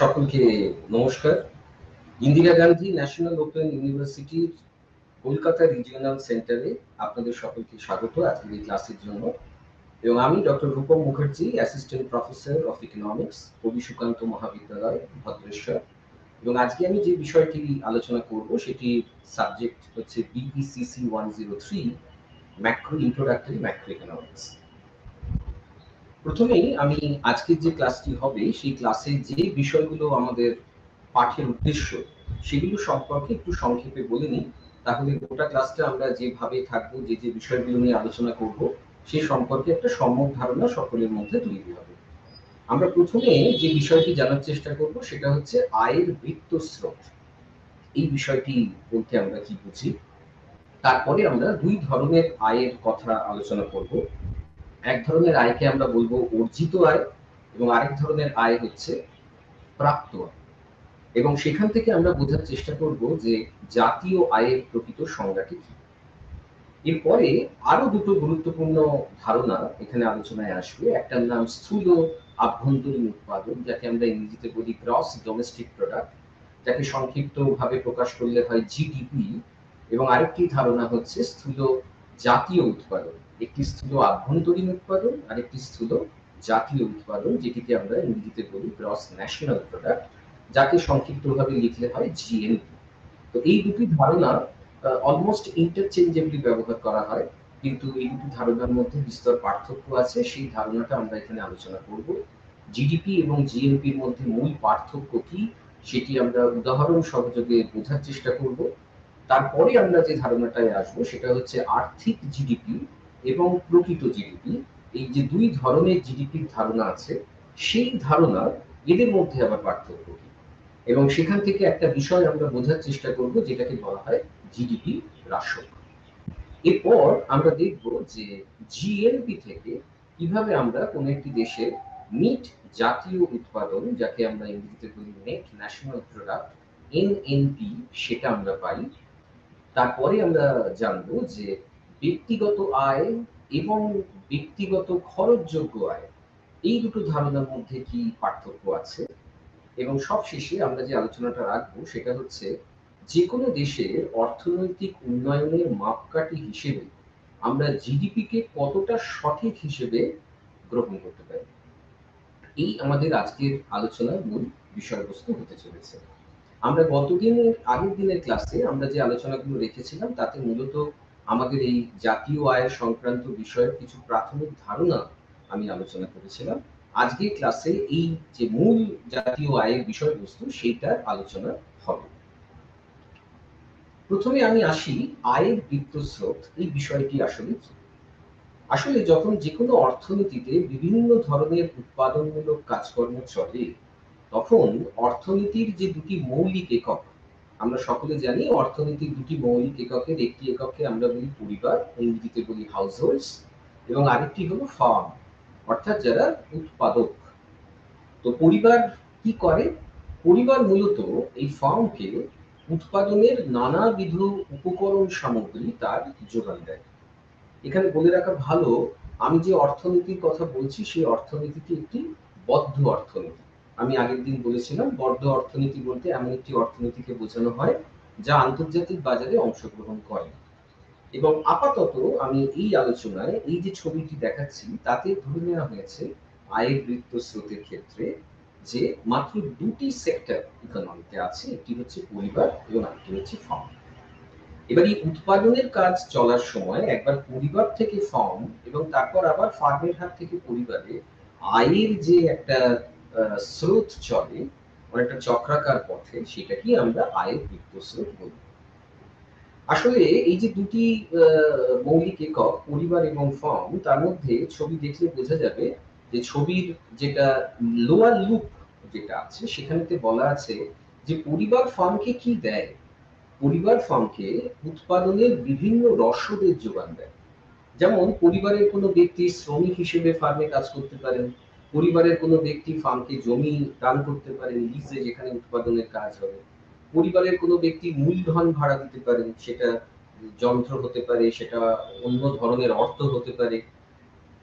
সকলকে নমস্কার। Indira Gandhi national open ইউনিভার্সিটির কলকাতা রিজিওনাল সেন্টারে আপনাদের সকলকে স্বাগত আজকের এই ক্লাসের জন্য। এবং আমি doctor Rupam Mukherjee, assistant professor of economics, কবি সুকান্ত মহাবিদ্যালয়, ভদ্রেশ্বর। এবং আজকে আমি যে বিষয়টি আলোচনা করব সেটির সাবজেক্ট হচ্ছে বিইসিসি 103, ম্যাক্রো ইন্ট্রোডাক্টরি ম্যাক্রো ইকোনমিক্স। প্রথমেই আমি আজকের যে ক্লাসটি হবে সেই ক্লাসে যে বিষয়গুলো আমাদের পাঠের উদ্দেশ্য সেগুলো সম্পর্কে একটু সংক্ষেপে বলে নিই, তাহলে গোটা ক্লাসটা আমরা যেভাবে থাকবো, যে যে বিষয়গুলো নিয়ে আলোচনা করব সেই সম্পর্কে একটা সম্যক ধারণা সকলের মধ্যে তৈরি হবে। আমরা প্রথমে যে বিষয়টি জানার চেষ্টা করব সেটা হচ্ছে আয়ের বৃত্তস্রোত। এই বিষয়টি বলতে আমরা কি বুঝি, তারপরে আমরা দুই ধরনের আয়ের কথা আলোচনা করব। এক ধরনের আয়কে আমরা বলবো অর্জিত আয়, এবং আরেক ধরনের আয় হচ্ছে প্রাপ্ত আয়। এবং সেখান থেকে আমরা বোঝার চেষ্টা করব যে জাতীয় আয়ের প্রকৃত সংজ্ঞাটি কি। এরপরে আরো দুটো গুরুত্বপূর্ণ ধারণা এখানে আলোচনায় আসবে। একটার নাম স্থূল আভ্যন্তরীণ উৎপাদন, যাকে আমরা ইংরেজিতে বলি গ্রস ডোমেস্টিক প্রোডাক্ট, যাকে সংক্ষিপ্ত ভাবে প্রকাশ করলে হয় জিডিপি। এবং আরেকটি ধারণা হচ্ছে স্থূল জাতীয় উৎপাদন। একটি স্থূল আভ্যন্তরীণ উৎপাদন, আরেকটি স্থূল জাতীয় উৎপাদন, যেটিকে আমরা ইংরেজিতে বলি গ্রস ন্যাশনাল প্রোডাক্ট, যাকে সংক্ষিপ্তভাবে লিখলে হয় জিএনপি। তো এই দুটি ধারণা অলমোস্ট ইন্টারচেঞ্জেবলি ব্যবহার করা হয়, কিন্তু এই দুটি ধারণার মধ্যে বিস্তর পার্থক্য আছে। সেই ধারণাটা আমরা এখানে আলোচনা করব। জিডিপি এবং জিএনপির মধ্যে মূল পার্থক্য কি সেটি আমরা উদাহরণ সহযোগে বোঝার চেষ্টা করব। তারপরে আমরা যে ধারণাটায় আসবো সেটা হচ্ছে আর্থিক জিডিপি এবং প্রকৃত জিডিপি। এই যে দুই ধরনের জিডিপির ধারণা আছে, সেই ধারণা এদের মধ্যে আবার পার্থক্য কি, এবং সেখান থেকে একটা বিষয় আমরা বোঝার চেষ্টা করব যেটাকে বলা হয় জিডিপি হ্রাসক। এরপর আমরা দেখব যে জিএনপি থেকে কিভাবে আমরা কোন একটি দেশের নিট জাতীয় উৎপাদন, যাকে আমরা ইংরেজিতে বলি নেট ন্যাশনাল প্রোডাক্ট, এনএনপি, সেটা আমরা পাই। তারপরে আমরা জানবো যে ব্যক্তিগত আয় এবং ব্যক্তিগত খরচযোগ্য আয়, এই দুটো ধারণার মধ্যে কি পার্থক্য আছে। এবং সবশেষে আমরা যে আলোচনাটা রাখবো সেটা হচ্ছে যে কোনো দেশের অর্থনৈতিক উন্নয়নের মাপকাঠি হিসেবে আমরা জিডিপি কে কতটা সঠিক হিসেবে গ্রহণ করতে পারি। এই আমাদের আজকের আলোচনার মূল বিষয়বস্তু হতে চলেছে। আমরা আগের দিনের ক্লাসে আমরা যে আলোচনাগুলো রেখেছিলাম তাতে মূলত আমাদের এই জাতীয় আয় সংক্রান্ত বিষয়ের কিছু প্রাথমিক ধারণা আমি আলোচনা করেছিলাম। আজকের ক্লাসে এই যে মূল জাতীয় আয়ের বিষয়বস্তু সেইটার আলোচনা হবে। প্রথমে আমি আসি আয়ের বৃত্তস্রোত, এই বিষয়টি আসলে কি। আসলে যখন যে কোনো অর্থনীতিতে বিভিন্ন ধরনের উৎপাদনমূলক কাজকর্ম চলে, তখন অর্থনীতির যে দুটি মৌলিক একক, আমরা সকলে জানি অর্থনীতির দুটি মৌলিক এককের একটি এককে আমরা বলি পরিবার, ইংরেজিতে বলি হাউসহোল্ডস, এবং আরেকটি হলো ফার্ম, অর্থাৎ যারা উৎপাদক। তো পরিবার কি করে? পরিবার মূলত এই ফার্মকে উৎপাদনের নানাবিধ উপকরণ সামগ্রী তার যোগান দেয়। এখানে বলে রাখা ভালো, আমি যে অর্থনীতির কথা বলছি সেই অর্থনীতিটি একটি বদ্ধ অর্থনীতি। আমি আগের দিন বলেছিলাম বদ্ধ অর্থনীতি বলতে এমন একটি অর্থনীতিকে বোঝানো হয় যা আন্তর্জাতিক বাজারে অংশগ্রহণ করে। এবং আপাতত আমি এই আলোচনায় এই যে ছবিটি দেখাচ্ছি তাতে ধরে নেওয়া হয়েছে আয়ের বৃত্তস্রোতের ক্ষেত্রে যে মাত্র দুটি সেক্টর ইকোনমিতে আছে, একটি হচ্ছে পরিবার এবং আরেকটি হচ্ছে ফার্ম। এবার এই উৎপাদনের কাজ চলার সময় একবার পরিবার থেকে ফার্ম এবং তারপর আবার ফার্মের হাত থেকে পরিবারে আয়ের যে একটা স্রোত চলে, অনেকটা চক্রাকার পথে, সেটাকেই আমরা আয়ের বৃত্তস্রোত বলি। আসলে এই যে দুটি মৌলিক একক পরিবার এবং ফার্ম, তার মধ্যে ছবি দেখলে বোঝা যাবে যে ছবির যেটা লোয়ার লুপ যেটা আছে সেখানেতে বলা আছে যে পরিবার ফার্মকে কি দেয়। পরিবার ফার্মকে উৎপাদনের বিভিন্ন রসদের যোগান দেয়। যেমন পরিবারের কোনো ব্যক্তি শ্রমিক হিসেবে ফার্মে কাজ করতে পারেন, পরিবারের কোনো ব্যক্তি ফার্মকে জমি দান করতে পারেন লিজে, যেখানে উৎপাদনের কাজ হবে। পরিবারের কোনো ব্যক্তি মূলধন ভাড়া দিতে পারেন, সেটা যন্ত্র হতে পারে, সেটা অন্য ধরনের অর্থ হতে পারে।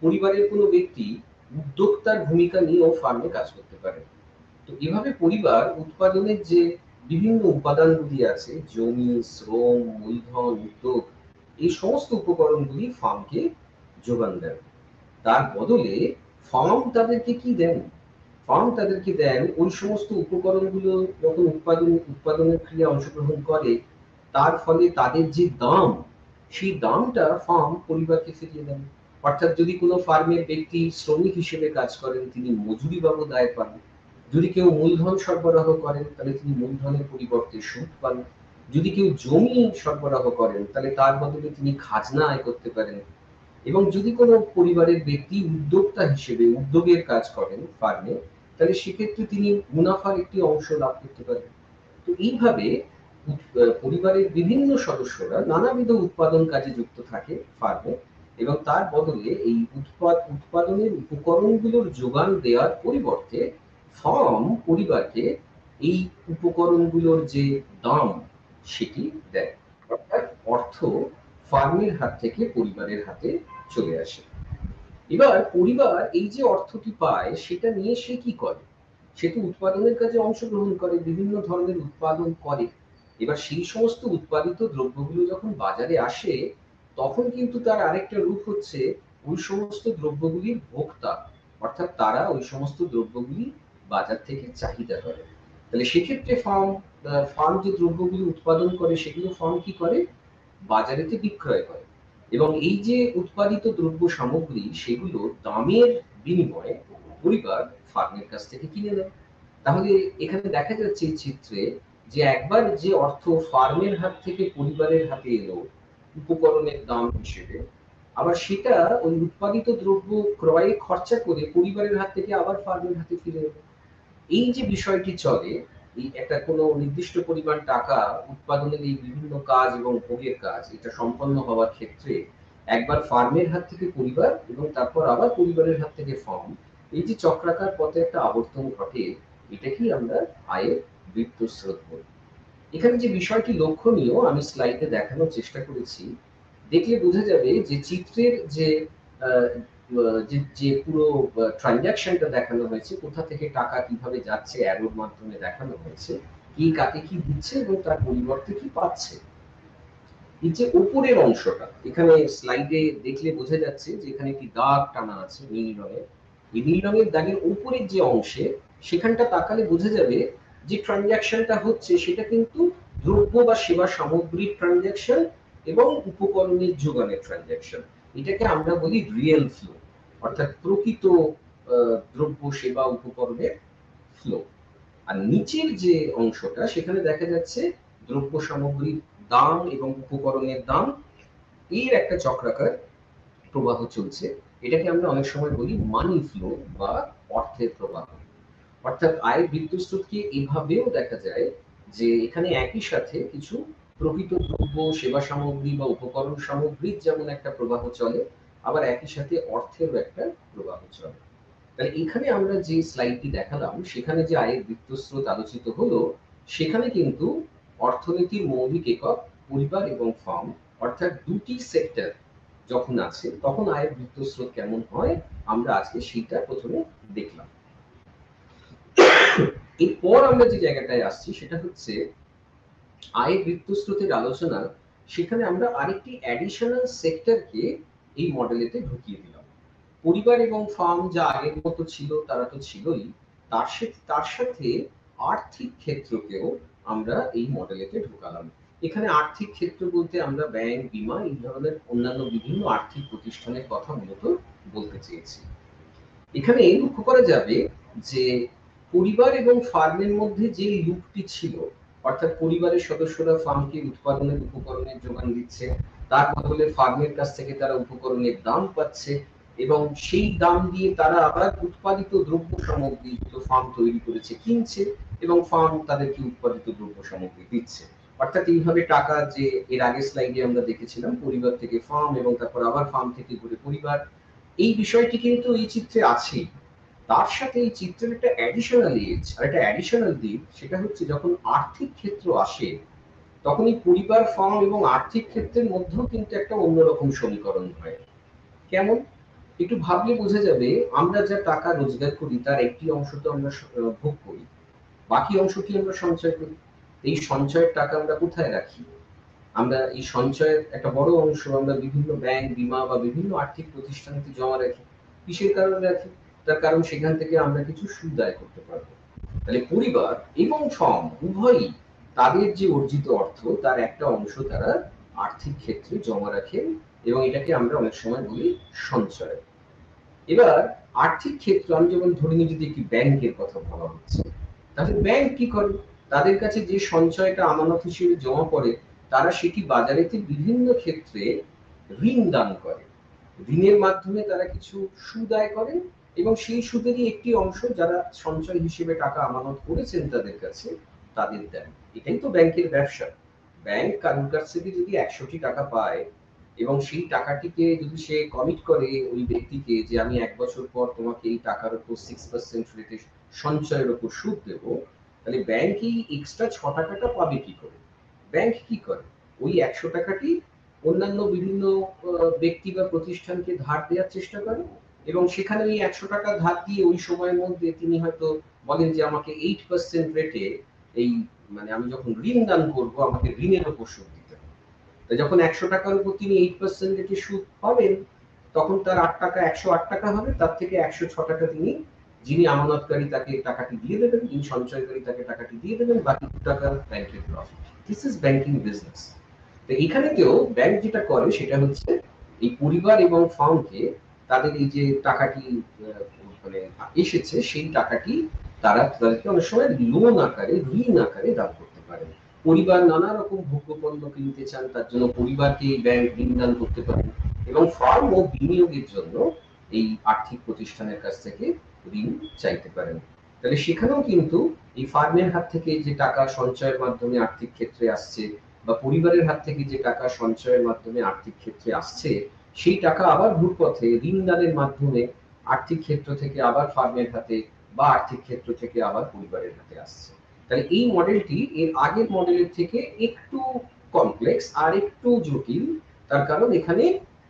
পরিবারের কোনো ব্যক্তি উদ্যোক্তার ভূমিকা নিয়েও ফার্মে কাজ করতে পারে। তো এভাবে পরিবার উৎপাদনের যে বিভিন্ন উপাদানগুলি আছে, জমি, শ্রম, মূলধন, উদ্যোগ, এই সমস্ত উপকরণগুলি ফার্মকে যোগান দেন। তার বদলে ফার্ম তাদেরকে কি দেন? ফার্ম তাদেরকে দেন ওই সমস্ত উপকরণগুলো যখন উৎপাদনের ক্রিয়া অংশগ্রহণ করে, তার ফলে তাদের যে দাম, সেই দামটা ফার্ম পরিবারকে ফিরিয়ে দেন। অর্থাৎ যদি কোনো ফার্মের ব্যক্তি শ্রমিক হিসেবে কাজ করেন, তিনি মজুরি বাবদ আয় পান। যদি কেউ মূলধন সরবরাহ করেন, তাহলে তিনি মূলধনের পরিবর্তে সুদ পান। যদি কেউ জমি সরবরাহ করেন, তাহলে তার বদলে তিনি খাজনা আয় করতে পারেন। এবং যদি কোনো পরিবারের ব্যক্তি উদ্যোক্তা হিসেবে উদ্যোগের কাজ করেন ফার্মে, তাহলে সেক্ষেত্রে তিনি মুনাফার একটি অংশ লাভ করতে পারেন। তো এইভাবে পরিবারের বিভিন্ন সদস্যরা নানাবিধ উৎপাদন কাজে যুক্ত থাকে ফার্মে, এবং তার বদলে এই উৎপাদনের উপকরণগুলোর যোগান দেওয়ার পরিবর্তে ফার্ম পরিবারকে এই উপকরণগুলোর যে দাম সেটি দেয়। অর্থাৎ অর্থ ফার্মের হাত থেকে পরিবারের হাতে চলে আসে। এবার পরিবার এই যে অর্থটি পায় সেটা নিয়ে সে কি করে? সে তো উৎপাদনের কাজে অংশগ্রহণ করে, বিভিন্ন ধরনের উৎপাদন করে। এবার সেই সমস্ত উৎপাদিত দ্রব্যগুলো যখন বাজারে আসে, তখন কিন্তু তার আরেকটা রূপ হচ্ছে ওই সমস্ত দ্রব্যগুলির ভোক্তা। অর্থাৎ তারা ওই সমস্ত দ্রব্যগুলি বাজার থেকে চাহিদা করে। তাহলে সেক্ষেত্রে ফার্ম যে দ্রব্যগুলি উৎপাদন করে সেগুলো ফার্ম কি করে? বাজারেতে বিক্রয় করে। এবং এই যে উৎপাদিত দ্রব্য সামগ্রী, সেগুলো দামের বিনিময়ে পরিবার ফার্মের কাছ থেকে কিনে নেয়। তাহলে এখানে দেখা যাচ্ছে এই চিত্রে যে একবার যে অর্থ ফার্মের হাত থেকে পরিবারের হাতে এলো উপকরণের দাম হিসেবে, আবার সেটা ওই উৎপাদিত দ্রব্য ক্রয়ে খরচা করে পরিবারের হাত থেকে আবার ফার্মের হাতে ফিরে এলো। এই যে বিষয়টি চলে, এই একটা কোনো নির্দিষ্ট পরিমাণ টাকা উৎপাদনের এই বিভিন্ন কাজ এবং ভোগের কাজ এটা সম্পন্ন হওয়ার ক্ষেত্রে একবার ফার্মের হাত থেকে পরিবার এবং তারপর আবার পরিবারের হাত থেকে ফার্ম, এই যে চক্রাকার পথে একটা আবর্তন ঘটে, এটাকেই আমরা আয়ের বৃত্তস্রোত বলি। এখানে যে বিষয়টি লক্ষণীয় আমি স্লাইডে দেখানোর চেষ্টা করেছি, দেখলে বোঝা যাবে যে চিত্রের যে যে পুরো ট্রানজাকশনটা দেখানো হয়েছে, কোথা থেকে টাকা কিভাবে যাচ্ছে অ্যারোর মাধ্যমে দেখানো হয়েছে, কি কাকে কি দিচ্ছে এবং তার পরিবর্তে কি পাচ্ছে। এই যে উপরের অংশটা এখানে স্লাইডে দেখলে বোঝা যাচ্ছে যে এখানে একটি দাগ টানা আছে নীল রঙের। এই নীল রঙের দাগের উপরের যে অংশে, সেখানটা তাকালে বোঝা যাবে যে ট্রানজাকশনটা হচ্ছে সেটা কিন্তু দ্রব্য বা সেবা সামগ্রীর ট্রানজাকশন এবং উপকরণের যোগানের ট্রানজাকশন। এটাকে আমরা বলি রিয়েল ফ্লো, অর্থাৎ প্রকৃত দ্রব্য সেবা উপকরণের ফ্লো। আর নিচের যে অংশটা সেখানে দেখা যাচ্ছে দ্রব্য সামগ্রীর দাম এবং উপকরণের দাম, এর একটা চক্রাকার প্রবাহ চলছে। এটাকে আমরা অনেক সময় বলি মানি ফ্লো বা অর্থের প্রবাহ। অর্থাৎ আয়ের বৃত্তস্রোতকে এভাবেও দেখা যায় যে এখানে একই সাথে কিছু প্রকৃত দ্রব্য সেবা সামগ্রী বা উপকরণ সামগ্রীর যেমন একটা প্রবাহ চলে, আবার একই সাথে অর্থেরও একটা প্রবাহ চলে। তাহলে এখানে আমরা যে স্লাইডটি দেখালাম সেখানে যে আয়ের বৃত্তস্রোত আলোচিত হলো, সেখানে কিন্তু অর্থনীতির মৌলিক একক পরিবার এবং ফার্ম, অর্থাৎ দুটি সেক্টর যখন আছে তখন আয়ের বৃত্তস্রোত কেমন হয় আমরা আজকে সেটা প্রথমে দেখলাম। এরপর আমরা যে জায়গাটায় আসছি সেটা হচ্ছে আয়ের বৃত্তস্রোতের আলোচনা। সেখানে আমরা আরেকটি অ্যাডিশনাল সেক্টরকে এই মডেলেতে ঢুকিয়ে দিলাম। পরিবার এবং ফার্ম যা আগের মতো ছিল তারা তো ছিলই, তার সাথে আর্থিক ক্ষেত্রকেও আমরা এই মডেলেতে ঢোকালাম। এখানে আর্থিক ক্ষেত্র বলতে আমরা ব্যাংক, বীমা, এই ধরনের অন্যান্য বিভিন্ন আর্থিক প্রতিষ্ঠানের কথা মূলত বলতে চেয়েছি। এখানে লক্ষ্য করা যাবে যে পরিবার এবং ফার্মের মধ্যে যে লুপটি ছিল, অর্থাৎ পরিবারের সদস্যরা ফার্মকে উৎপাদনের উপকরণের যোগান দিচ্ছে, তার বদলে ফার্মের কাছ থেকে তারা উপকরণের দাম পাচ্ছে, এবং সেই দাম দিয়ে তারা আবার উৎপাদিত দ্রব্য সামগ্রী যেগুলো ফার্ম তৈরি করেছে কিনছে, এবং ফার্ম তাদেরকে উৎপাদিত দ্রব্য সামগ্রী দিচ্ছে। অর্থাৎ এইভাবে টাকা, যে এর আগের স্লাইডে আমরা দেখেছিলাম পরিবার থেকে ফার্ম এবং তারপর আবার ফার্ম থেকে ঘুরে পরিবার, এই বিষয়টি কিন্তু এই চিত্রে আছেই। তার সাথে এই চিত্রের একটা অ্যাডিশনাল এজ আর একটা অ্যাডিশনাল দিক, সেটা হচ্ছে যখন আর্থিক ক্ষেত্র আসে তখন এই পরিবার, ফার্ম এবং আর্থিক ক্ষেত্রের মধ্যেও কিন্তু একটা অন্যরকম সমীকরণ হয়। কেমন? একটু ভাবলে বোঝা যাবে, আমরা যা টাকা রোজগার করি তার একটি অংশ তো আমরা ভোগ করি, বাকি অংশটি আমরা সঞ্চয় করি। এই সঞ্চয়ের টাকা আমরা কোথায় রাখি? আমরা এই সঞ্চয়ের একটা বড় অংশ আমরা বিভিন্ন ব্যাংক, বীমা বা বিভিন্ন আর্থিক প্রতিষ্ঠানকে জমা রাখি। কিসের কারণে রাখি? তার কারণ সেখান থেকে আমরা কিছু সুদ আয় করতে পারবো। তাহলে পরিবার এবং ফার্ম উভয়ই তাদের যে অর্জিত অর্থ তার একটা অংশ তারা আর্থিক ক্ষেত্রে জমা রাখেন এবং এটাকে আমরা অনেক সময় বলি সঞ্চয়। এবার আর্থিক ক্ষেত্র আমি যেমন ধরে নিই যদি একটি ব্যাংকের কথা বলা হচ্ছে, তাহলে ব্যাংক কি করে? তাদের কাছে যে সঞ্চয়টা আমানত হিসেবে জমা পড়ে তারা সেটি বাজারেতে বিভিন্ন ক্ষেত্রে ঋণ দান করে। ঋণের মাধ্যমে তারা কিছু সুদ আয় করেন এবং সেই সুদেরই একটি অংশ যারা সঞ্চয় হিসেবে টাকা আমানত করেছেন তাদের কাছে তাদের দেন। এটাই তো ব্যাংকের ব্যবসা। ব্যাংক কারোর কাছ থেকে যদি ১০০টি টাকা পায় এবং সেই টাকাটিকে যদি সে কমিট করে ওই ব্যক্তিকে যে আমি ১ বছর পর তোমাকে এই টাকার উপর 6% রেটে সঞ্চয়ের উপর সুদ দেব, তাহলে ব্যাংক এই এক্সট্রা ৬ টাকাটা পাবে কি করে? ব্যাংক কি করে? ওই ১০০ টাকাটি অন্যান্য বিভিন্ন ব্যক্তি বা প্রতিষ্ঠানকে ধার দেওয়ার চেষ্টা করে এবং সেখানে ওই ১০০ টাকা ধার দিয়ে ওই সময়ের মধ্যে তিনি হয়তো বলেন যে আমাকে 8% রেটে এই মানে আমি যখন ঋণ দান করব আমাকে ঋণের উপর সুদ দিতে হবে। তো যখন ১০০ টাকার উপর তিনি 8% রেটে সুদ পাবেন তখন তার ৮ টাকা ১০৮ টাকা হবে, তার থেকে ১০৬ টাকা তিনি যিনি আমানতকারী তাকে টাকাটি দিয়ে দেবেন, যিনি সঞ্চয়কারী তাকে টাকাটি দিয়ে দেবেন, বাকি ২ টাকা ব্যাংকের profit. This is banking business. তো এখানেতেও ব্যাংক যেটা করে সেটা হচ্ছে এই পরিবার এবং ফার্মকে তাদের এই যে টাকাটি মানে এসেছে সেই টাকাটি তারা তাদেরকে অনেক সময় লোন আকারে ঋণ আকারে দান করতে পারে। পরিবার নানা রকম ভোগ্যপণ্য কিনতে চান তার জন্য পরিবারকে ব্যাংক ঋণ দান করতে পারে এবং ফার্ম ও বিনিয়োগের জন্য এই আর্থিক প্রতিষ্ঠানের কাছ থেকে ঋণ চাইতে পারেন। তাহলে সেখানেও কিন্তু এই ফার্মের হাত থেকে যে টাকা সঞ্চয়ের মাধ্যমে আর্থিক ক্ষেত্রে আসছে বা পরিবারের হাত থেকে যে টাকা সঞ্চয়ের মাধ্যমে আর্থিক ক্ষেত্রে আসছে সেই টাকা আবার ঘুরপথে ঋণ দানের মাধ্যমে আর্থিক ক্ষেত্র থেকে আবার ফার্মের হাতে বা আর্থিক ক্ষেত্র থেকে আবার পরিবারের হাতে আসছে। তাহলে এই মডেলটি এর আগের মডেলের থেকে একটু কমপ্লেক্স আর একটু জটিল, তার কারণ এখানে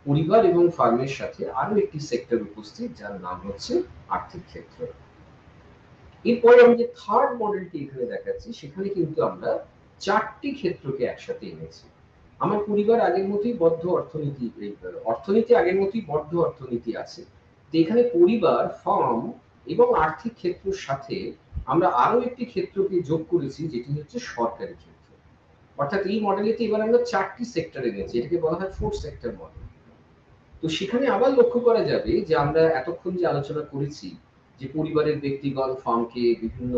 পরিবার এবং ফার্মের সাথে আরো একটি সেক্টর উপস্থিত যার নাম হচ্ছে আর্থিক ক্ষেত্র। এরপরে আমি যে থার্ড মডেলটি এখানে দেখাচ্ছি সেখানে কিন্তু আমরা ৪টি ক্ষেত্রকে একসাথে এনেছি। আমার পরিবার আগের মতোই বদ্ধ অর্থনীতি, অর্থনীতি আগের মতোই বদ্ধ অর্থনীতি আছে। তো এখানে পরিবার, ফার্ম এবং আর্থিক ক্ষেত্রের সাথে আমরা আরো একটি ক্ষেত্রকে যোগ করেছি যেটি হচ্ছে সরকারি ক্ষেত্র। অর্থাৎ এই মডেলেতে এবার আমরা ৪টি সেক্টর এনেছি, এটাকে বলা হয় 4 সেক্টর মডেল। তো সেখানে আবার লক্ষ্য করা যাবে যে আমরা এতক্ষণ যে আলোচনা করেছি যে পরিবারের ব্যক্তিগণ ফার্মকে বিভিন্ন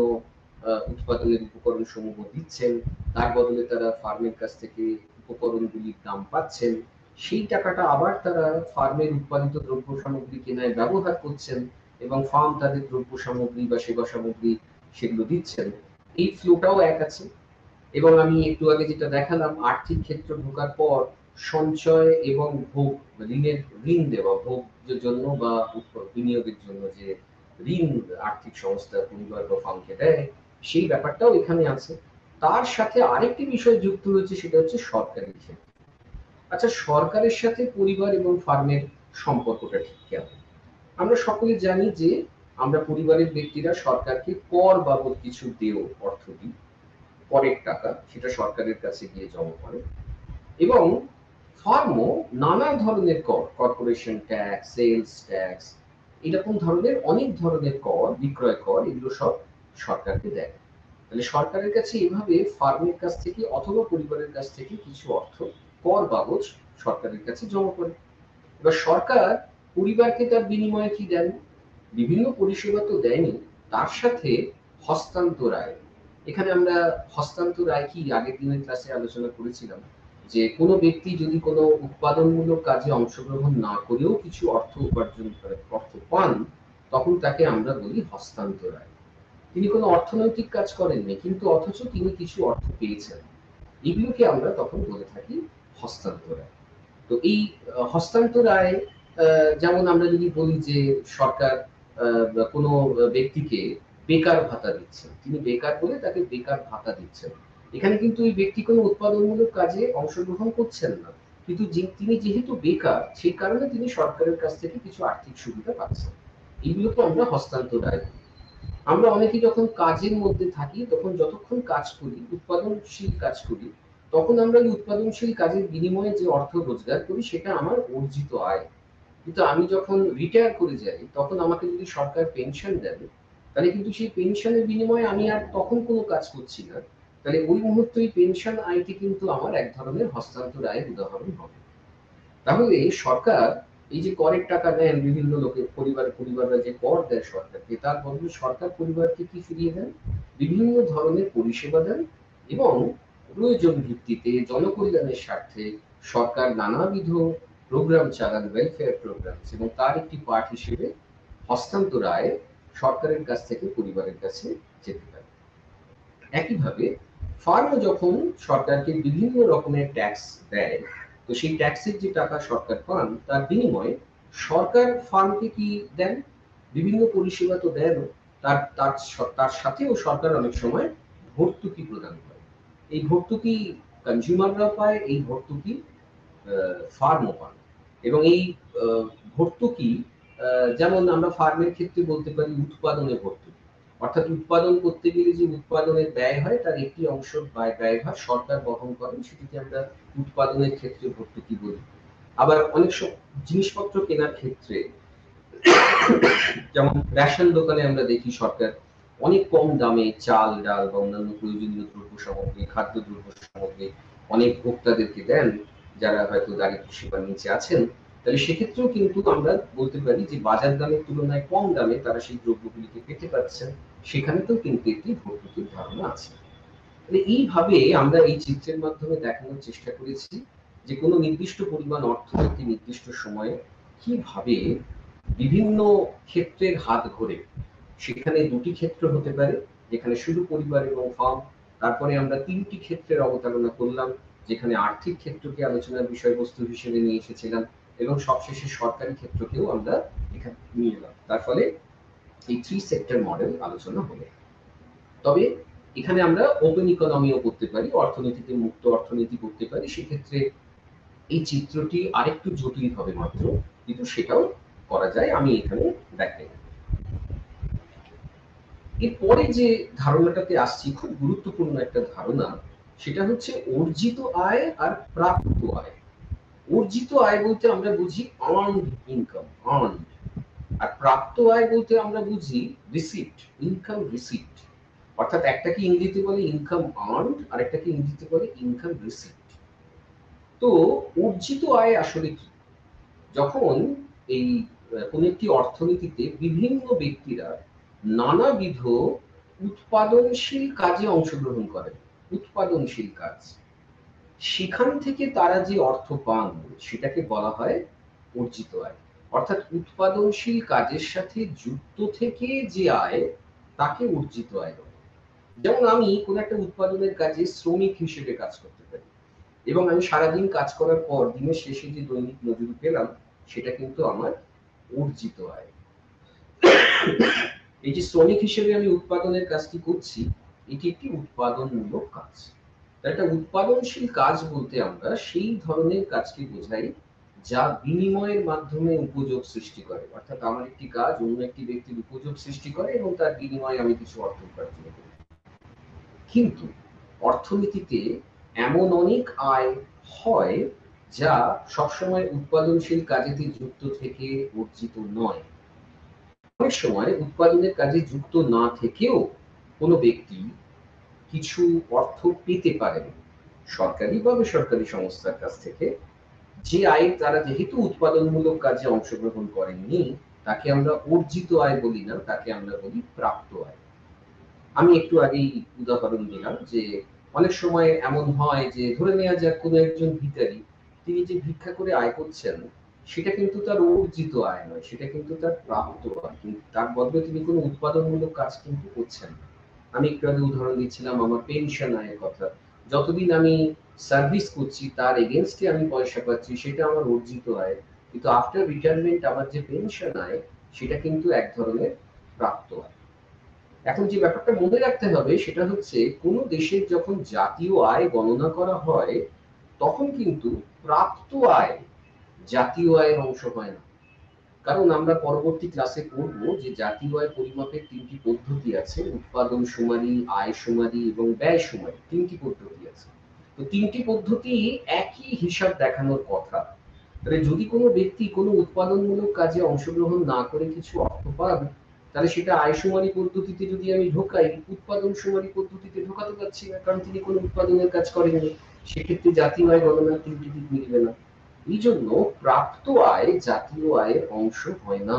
উৎপাদনের উপকরণ সমূহ দিচ্ছেন, তার বদলে তারা ফার্মের কাছ থেকে উপকরণগুলির দাম পাচ্ছেন, সেই টাকাটা আবার তারা ফার্মের উৎপাদিত দ্রব্য সামগ্রী কেনায় ব্যবহার করছেন এবং ফার্ম তাদের দ্রব্য সামগ্রী বা সেবা সামগ্রী সেগুলো দিচ্ছেন। এই ফ্লোটাও এক আছে। এবং আমি একটু আগে যেটা দেখালাম আর্থিক ক্ষেত্র ঢোকার পর সঞ্চয় এবং ভোগ ঋণ দেওয়া ভোগের জন্য বা বিনিয়োগের জন্য যে ঋণ আর্থিক সংস্থা পরিবার বা ফার্মকে দেয় সেই ব্যাপারটাও এখানে আছে। তার সাথে আরেকটি বিষয় যুক্ত হয়েছে সেটা হচ্ছে সরকারি ক্ষেত্র। আচ্ছা, সরকারের সাথে পরিবার এবং ফার্মের সম্পর্কটা ঠিক কেমন? আমরা সকলে জানি যে আমরা পরিবারের ব্যক্তিরা সরকারকে কর বাবদ কিছু দেয় অর্থ দিই, করের টাকা সেটা সরকারের কাছে গিয়ে জমা করে এবং ফার্মও নানা ধরনের কর, কর্পোরেশন ট্যাক্স, সেলস ট্যাক্স, এরকম ধরনের অনেক ধরনের কর, বিক্রয় কর এগুলো সব সরকারকে দেয়। তাহলে সরকারের কাছে এভাবে ফার্মের কাছ থেকে অথবা পরিবারের কাছ থেকে কিছু অর্থ কর বাবদ সরকারের কাছে জমা করে। এবার সরকার পরিবারকে তার বিনিময়ে কি দেন? বিভিন্ন পরিষেবা তো দেয়নি, তার সাথে হস্তান্তর আয়। এখানে আমরা হস্তান্তর আয় কি আগের দিনের ক্লাসে আলোচনা করেছিলাম যে কোনো ব্যক্তি যদি কোনো উৎপাদনমূলক কাজে অংশগ্রহণ না করেও কিছু অর্থ উপার্জন করে অর্থ পান তখন তাকে আমরা বলি হস্তান্তর আয়। তিনি কোনো অর্থনৈতিক কাজ করেননি কিন্তু অথচ তিনি কিছু অর্থ পেয়েছেন, এগুলোকে আমরা তখন বলে থাকি হস্তান্তর আয়। তো এই হস্তান্তর আয় যেমন আমরা যদি বলি যে সরকার কোনো ব্যক্তিকে বেকার ভাতা দিচ্ছেন, তিনি বেকার বলে তাকে বেকার ভাতা দিচ্ছেন। এখানে কিন্তু ওই ব্যক্তি কোনো উৎপাদনমূলক কাজে অংশগ্রহণ করছেন না, কিন্তু তিনি যেহেতু বেকার সেই কারণে তিনি সরকারের কাছ থেকে কিছু আর্থিক সুবিধা পাচ্ছেন। এগুলোকে আমরা হস্তান্তর আয় বলি। আমরা অনেকে যখন কাজের মধ্যে থাকি তখন যতক্ষণ কাজ করি, উৎপাদনশীল কাজ করি, তখন আমরা এই উৎপাদনশীল কাজের বিনিময়ে যে অর্থ রোজগার করি সেটা আমার অর্জিত আয়। কিন্তু আমি যখন রিটায়ার করে যাই তখন আমাকে যদি সরকার পেনশন দেন, তাহলে কিন্তু সেই পেনশনের বিনিময়ে আমি আর তখন কোনো কাজ করছি না। তাহলে ওই মুহূর্তে ওই পেনশন আয়টি কিন্তু আমার এক ধরনের হস্তান্তর আয়ের উদাহরণ হবে। তাহলে সরকার এই যে করের টাকা দেন বিভিন্ন লোকের পরিবাররা যে কর দেয় সরকারকে, তার বদলে সরকার পরিবারকে কি ফিরিয়ে দেন? বিভিন্ন ধরনের পরিষেবা দেন এবং প্রয়োজন ভিত্তিতে জনকল্যাণের স্বার্থে সরকার নানাবিধ প্রোগ্রাম চালান, ওয়েলফেয়ার প্রোগ্রাম, এবং তার একটি পার্ট হিসেবে হস্তান্তর আয় সরকারের কাছ থেকে পরিবারের কাছে যেতে পারে। একইভাবে ফার্মও যখন সরকারকে বিভিন্ন রকমের ট্যাক্স দেয়, তো সেই ট্যাক্সের যে টাকা সরকার পান তার বিনিময়ে সরকার ফার্মকে কি দেন? বিভিন্ন পরিষেবা তো দেন, তার তার তার সাথেও সরকার অনেক সময় ভর্তুকি প্রদান করে। এই ভর্তুকি কনজিউমাররাও পায়, এই ভর্তুকি ফার্মও পান। এবং এই ভর্তুকি যেমন আমরা ফার্মের ক্ষেত্রে বলতে পারি উৎপাদনের ভর্তুকি, অর্থাৎ উৎপাদন করতে গেলে যে উৎপাদনের ব্যয় হয় তার একটি অংশ ব্যয়ভার সরকার বহন করেন, সেটিকে আমরা উৎপাদনের ক্ষেত্রে ভর্তুকি বলি। আবার অনেক সব জিনিসপত্র কেনার ক্ষেত্রে, যেমন রেশন দোকানে আমরা দেখি সরকার অনেক কম দামে চাল ডাল বা অন্যান্য প্রয়োজনীয় দ্রব্য সামগ্রী, খাদ্য দ্রব্য সামগ্রী অনেক ভোক্তাদেরকে দেন যারা হয়তো দারিদ্র্য সীমার নিচে আছেন। তাহলে সেক্ষেত্রেও কিন্তু আমরা বলতে পারি যে বাজার দামের তুলনায় কম দামে তারা সেই দ্রব্যগুলিকে পেতে পারছেন, সেখানেতেও কিন্তু একটি ভর্তুকির ধারণা আছে। মানে এইভাবে আমরা এই চিত্রের মাধ্যমে দেখানোর চেষ্টা করেছি যে কোনো নির্দিষ্ট পরিমাণ অর্থ একটি নির্দিষ্ট সময়ে কিভাবে বিভিন্ন ক্ষেত্রের হাত ধরে, সেখানে দুটি ক্ষেত্র হতে পারে যেখানে শুধু পরিবার এবং ফার্ম, তারপরে আমরা তিনটি ক্ষেত্রের অবতারণা করলাম যেখানে আর্থিক ক্ষেত্রকে আলোচনার বিষয়বস্তু হিসেবে নিয়ে এসেছিলাম, এবং সবশেষে সরকারি ক্ষেত্রকেও আমরা এখানে নিয়ে এলাম। তার ফলে এই থ্রি সেক্টর মডেল আলোচনা হলো। তবে এখানে আমরা ওপেন ইকোনমিও করতে পারি, অর্থনীতিতে মুক্ত অর্থনীতি করতে পারি, সেক্ষেত্রে এই চিত্রটি আরেকটু জটিল হবে মাত্র, কিন্তু সেটাও করা যায়, আমি এখানে দেখাই। এরপরে যে ধারণাটাতে আসছি খুব গুরুত্বপূর্ণ একটা ধারণা, সেটা হচ্ছে অর্জিত আয় আর প্রাপ্ত আয়। অর্জিত আয় বলতে আমরা বুঝি আর্নড ইনকাম, আর্নড। আর প্রাপ্ত আয় বলতে আমরা বুঝি রিসিপ্ট, ইনকাম রিসিপ্ট। অর্থাৎ একটাকে ইংরেজিতে বলে ইনকাম আর্নড আর একটাকে ইংরেজিতে বলে ইনকাম রিসিপ্ট। তো অর্জিত আয় আসলে কি? যখন এই কোন একটি অর্থনীতিতে বিভিন্ন ব্যক্তিরা নানাবিধ উৎপাদনশীল কাজে অংশগ্রহণ করেন, উৎপাদনশীল কাজ, সেখান থেকে তারা যে অর্থ পান সেটাকে বলা হয় অর্জিত আয়। অর্থাৎ উৎপাদনশীল কাজের সাথে যুক্ত থেকে যে আয় তাকে অর্জিত আয় বলে। যেমন আমি কোন একটা উৎপাদনের কাজে শ্রমিক হিসেবে কাজ করতে পারি এবং আমি সারাদিন কাজ করার পর দিনের শেষে যে দৈনিক মজুরি পেলাম সেটা কিন্তু আমার অর্জিত আয়। এই যে শ্রমিক হিসেবে আমি উৎপাদনের কাজটি করছি, এটি একটি উৎপাদনমূলক কাজ। একটা উৎপাদনশীল কাজ বলতে আমরা সেই ধরনের কাজকে বোঝাই যা বিনিময়ের মাধ্যমে উপযোগ সৃষ্টি করে, অর্থাৎ আমার একটি কাজ অন্য একটি ব্যক্তির উপযোগ সৃষ্টি করে এবং তার বিনিময়ে আমি কিছু অর্থ উপার্জন করি। কিন্তু অর্থনীতিতে এমন অনেক আয় হয় যা সবসময় উৎপাদনশীল কাজেতে যুক্ত থেকে অর্জিত নয়। অনেক সময় উৎপাদনের কাজে যুক্ত না থেকেও কোনো ব্যক্তি কিছু অর্থ পেতে পারেন সরকারি বা বেসরকারি সংস্থার কাছ থেকে, যে আয় তারা যেহেতু উৎপাদনমূলক কাজে অংশগ্রহণ করেননি তাকে আমরা অর্জিত আয় বলি না, তাকে আমরা বলি প্রাপ্ত আয়। আমি একটু আগেই উদাহরণ দিলাম যে অনেক সময় এমন হয় যে ধরে নেওয়া যাক কোনো একজন ভিখারি, তিনি যে ভিক্ষা করে আয় করছেন সেটা কিন্তু তার অর্জিত আয় নয়, সেটা কিন্তু তার প্রাপ্ত আয়, কিন্তু তার বদলে তিনি কোনো উৎপাদনমূলক কাজ কিন্তু করছেন না। আমি একটু আগে উদাহরণ দিচ্ছিলাম আমার পেনশন আয়ের কথা। যতদিন আমি সার্ভিস করছি তার এগেইনস্টে আমি পয়সা পাচ্ছি, সেটা আমার অর্জিত আয়। কিন্তু আফটার রিটায়ারমেন্ট আমার যে পেনশন আয় সেটা কিন্তু এক ধরনের প্রাপ্ত আয়। এখন যে ব্যাপারটা মনে রাখতে হবে সেটা হচ্ছে কোন দেশের যখন জাতীয় আয় গণনা করা হয় তখন কিন্তু প্রাপ্ত আয় জাতীয় আয়ের অংশ হয় না। কারণ আমরা পরবর্তী ক্লাসে পড়ব যে জাতীয় আয় পরিমাপের ৩টি পদ্ধতি আছে। উৎপাদন শুমারি, আয় শুমারি এবং ব্যয় শুমারি, ৩টি পদ্ধতি আছে। তো ৩টি পদ্ধতি একই হিসাব দেখানোর কথা। তাহলে যদি কোনো ব্যক্তি কোনো উৎপাদনমূলক কাজে অংশগ্রহণ না করে কিছু অর্থ পান, তাহলে সেটা আয় শুমারি পদ্ধতিতে যদি আমি ঢোকাই, উৎপাদন শুমারি পদ্ধতিতে ঢোকাতে পারছি না, কারণ তিনি কোনো উৎপাদনের কাজ করেননি। সেক্ষেত্রে জাতীয় আয় গণনার ৩টি দিক মিলবে না। এই জন্য প্রাপ্ত আয় জাতীয় আয়ের অংশ হয় না।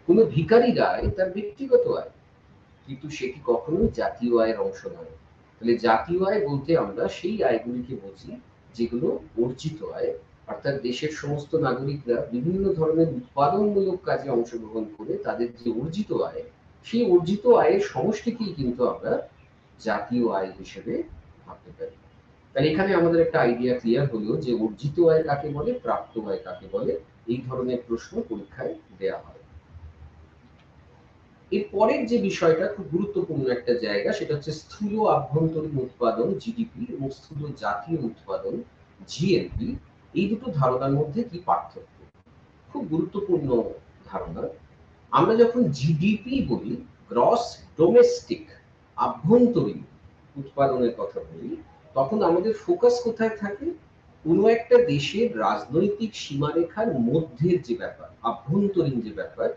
কোনো ভিখারির আয় তার ব্যক্তিগত আয়, কিন্তু সেটি কখনোই জাতীয় আয়ের অংশ নয়। তাহলে জাতীয় আয় বলতে আমরা সেই আয়গুলিকে বুঝি যেগুলো অর্জিত আয়, অর্থাৎ দেশের সমস্ত নাগরিকরা বিভিন্ন ধরনের উৎপাদনমূলক কাজে অংশগ্রহণ করে তাদের যে অর্জিত আয়, সেই অর্জিত আয়ের সমষ্টিকেই কিন্তু আমরা জাতীয় আয় হিসেবে ভাবতে পারি। তাহলে এখানে আমাদের একটা আইডিয়া ক্লিয়ার হলো যে অর্জিত আয় কাকে বলে, প্রাপ্ত আয় কাকে বলে। এই ধরনের প্রশ্ন পরীক্ষায় দেয়া হয়। এর পরের যে বিষয়টা খুব গুরুত্বপূর্ণ একটা জায়গা, সেটা হচ্ছে স্থূল আভ্যন্তরীণ উৎপাদন জিডিপি এবং স্থূল জাতীয় উৎপাদন জিএনপি। এই দুটো ধারণার মধ্যে কি পার্থক্য? খুব গুরুত্বপূর্ণ ধারণা। আমরা যখন জিডিপি বলি, গ্রস ডোমেস্টিক, আভ্যন্তরীণ উৎপাদনের কথা বলি, তখন আমাদের ফোকাস কোথায় থাকে? কোনো একটা দেশের রাজনৈতিক সীমারেখার মধ্যের যে ব্যাপার, আভ্যন্তরীণ যে ব্যাপার,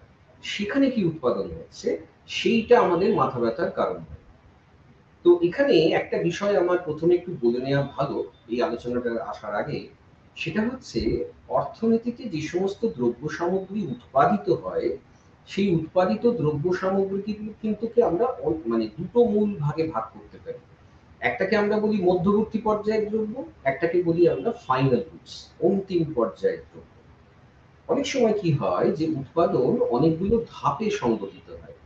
সেখানে কি উৎপাদন হচ্ছে, সেইটা আমাদের মাথা ব্যথার কারণ হয়। তো এখানে একটা বিষয় আমার প্রথমে একটু বলে নেওয়া ভালো এই আলোচনাটা আসার আগে। সেটা হচ্ছে অর্থনীতিতে যে সমস্ত দ্রব্য সামগ্রী উৎপাদিত হয়, সেই উৎপাদিত দ্রব্য সামগ্রী কিন্তু আমরা মানে দুটো মূল ভাগে ভাগ করতে পারি। একটাকে আমরা বলি মধ্যবর্তী পর্যায়ের দ্রব্য, একটাকে বলি আমরা ফাইনাল গুডস, অন্তিম পর্যায়ের দ্রব্য। অনেক সময় কি হয় যে উৎপাদন অনেকগুলো ধাপে সংগঠিত হয়।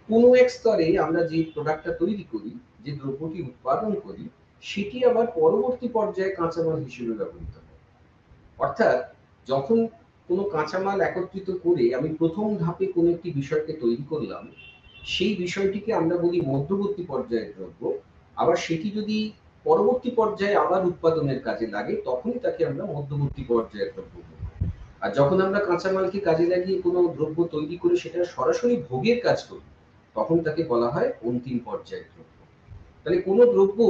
কোনো এক স্তরে আমরা যে প্রোডাক্টটা তৈরি করি, যে দ্রব্যটি উৎপাদন করি, সেটি আবার পরবর্তী পর্যায়ে কাঁচামাল হিসেবে ব্যবহৃত হয়। অর্থাৎ যখন কোনো কাঁচামাল একত্রিত করে আমি প্রথম ধাপে কোনো একটি বিষয়কে তৈরি করলাম, সেই বিষয়টিকে আমরা বলি মধ্যবর্তী পর্যায়ের দ্রব্য। আবার সেটি যদি পরবর্তী পর্যায়ে আবার উৎপাদনের কাজে লাগে, তখনই তাকে আমরা মধ্যবর্তী পর্যায়ের দ্রব্য বলি। আর যখন আমরা কাঁচামালকে কাজে লাগিয়ে কোনো দ্রব্য তৈরি করে সেটা সরাসরি ভোগের কাজ করি, তখন তাকে বলা হয় অন্তিম পর্যায়ের দ্রব্য। তাহলে কোনো দ্রব্য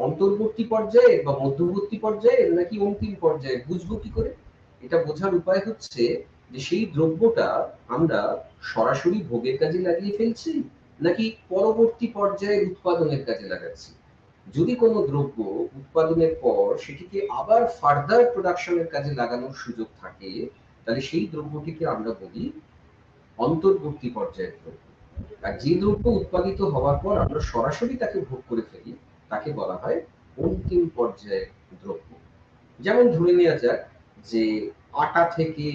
অন্তর্বর্তী পর্যায়ে বা মধ্যবর্তী পর্যায়ে নাকি অন্তিম পর্যায়ে বুঝবো কি করে? এটা বোঝার উপায় হচ্ছে যে সেই দ্রব্যটা আমরা সরাসরি ভোগের কাজে লাগিয়ে ফেলছি নাকি পরবর্তী পর্যায়ে উৎপাদনের কাজে লাগাচ্ছি। যদি কোনো দ্রব্য উৎপাদনের পর সেটিকে আবার ফার্দার প্রোডাকশনের কাজে লাগানোর সুযোগ থাকে, তাহলে সেই দ্রব্যটিকে আমরা বলি অন্তর্বর্তী পর্যায়ের দ্রব্য। আর যে দ্রব্য উৎপাদিত হওয়ার পর আমরা সরাসরি তাকে ভোগ করে ফেলি, তাকে বলা হয় অন্তিম পর্যায়ের দ্রব্য। যেমন ধরে নেওয়া যাক যে আটা থেকে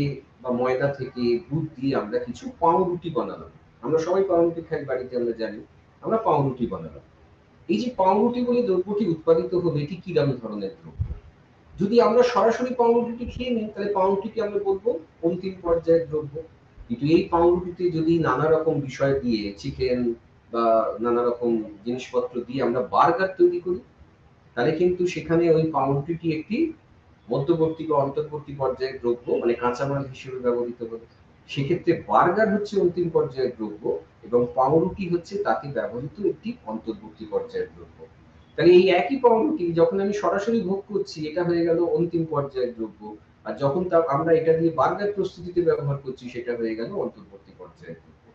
বা ময়দা থেকে দুধ দিয়ে আমরা কিছু পাউরুটি বানালাম। আমরা সবাই পাউরুটি খাই বাড়িতে, আমরা জানি। আমরা পাউরুটি বানালাম। এই যে পাউরুটি বলে দ্রব্যটি উৎপাদিত হলো, এটি কিরকম ধরনের দ্রব্য? যদি আমরা সরাসরি পাউরুটিটি খেয়ে নিই, তাহলে পাউরুটিকে আমরা বলবো অন্তিম পর্যায়ের দ্রব্য। কিন্তু এই পাউরুটিতে যদি নানা রকম বিষয় দিয়ে, চিকেন বা নানা রকম জিনিসপত্র দিয়ে আমরা বার্গার তৈরি করি, তাহলে কিন্তু সেখানে ওই পাউরুটিটি একটি মধ্যবর্তী বা অন্তর্বর্তী পর্যায়ের দ্রব্য, মানে কাঁচামাল হিসেবে ব্যবহৃত হবে। সেক্ষেত্রে বার্গার হচ্ছে অন্তিম পর্যায়ের দ্রব্য এবং পাউরুটি হচ্ছে তাতে ব্যবহৃত একটি অন্তর্বর্তী পর্যায়ের দ্রব্য। তাহলে এই একই পাউরুটি যখন আমি সরাসরি ভোগ করছি, এটা হয়ে গেল অন্তিম পর্যায়ের দ্রব্য। আর যখন আমরা এটা দিয়ে বার্গার প্রস্তুতিতে ব্যবহার করছি, সেটা হয়ে গেল অন্তর্বর্তী পর্যায়ের দ্রব্য।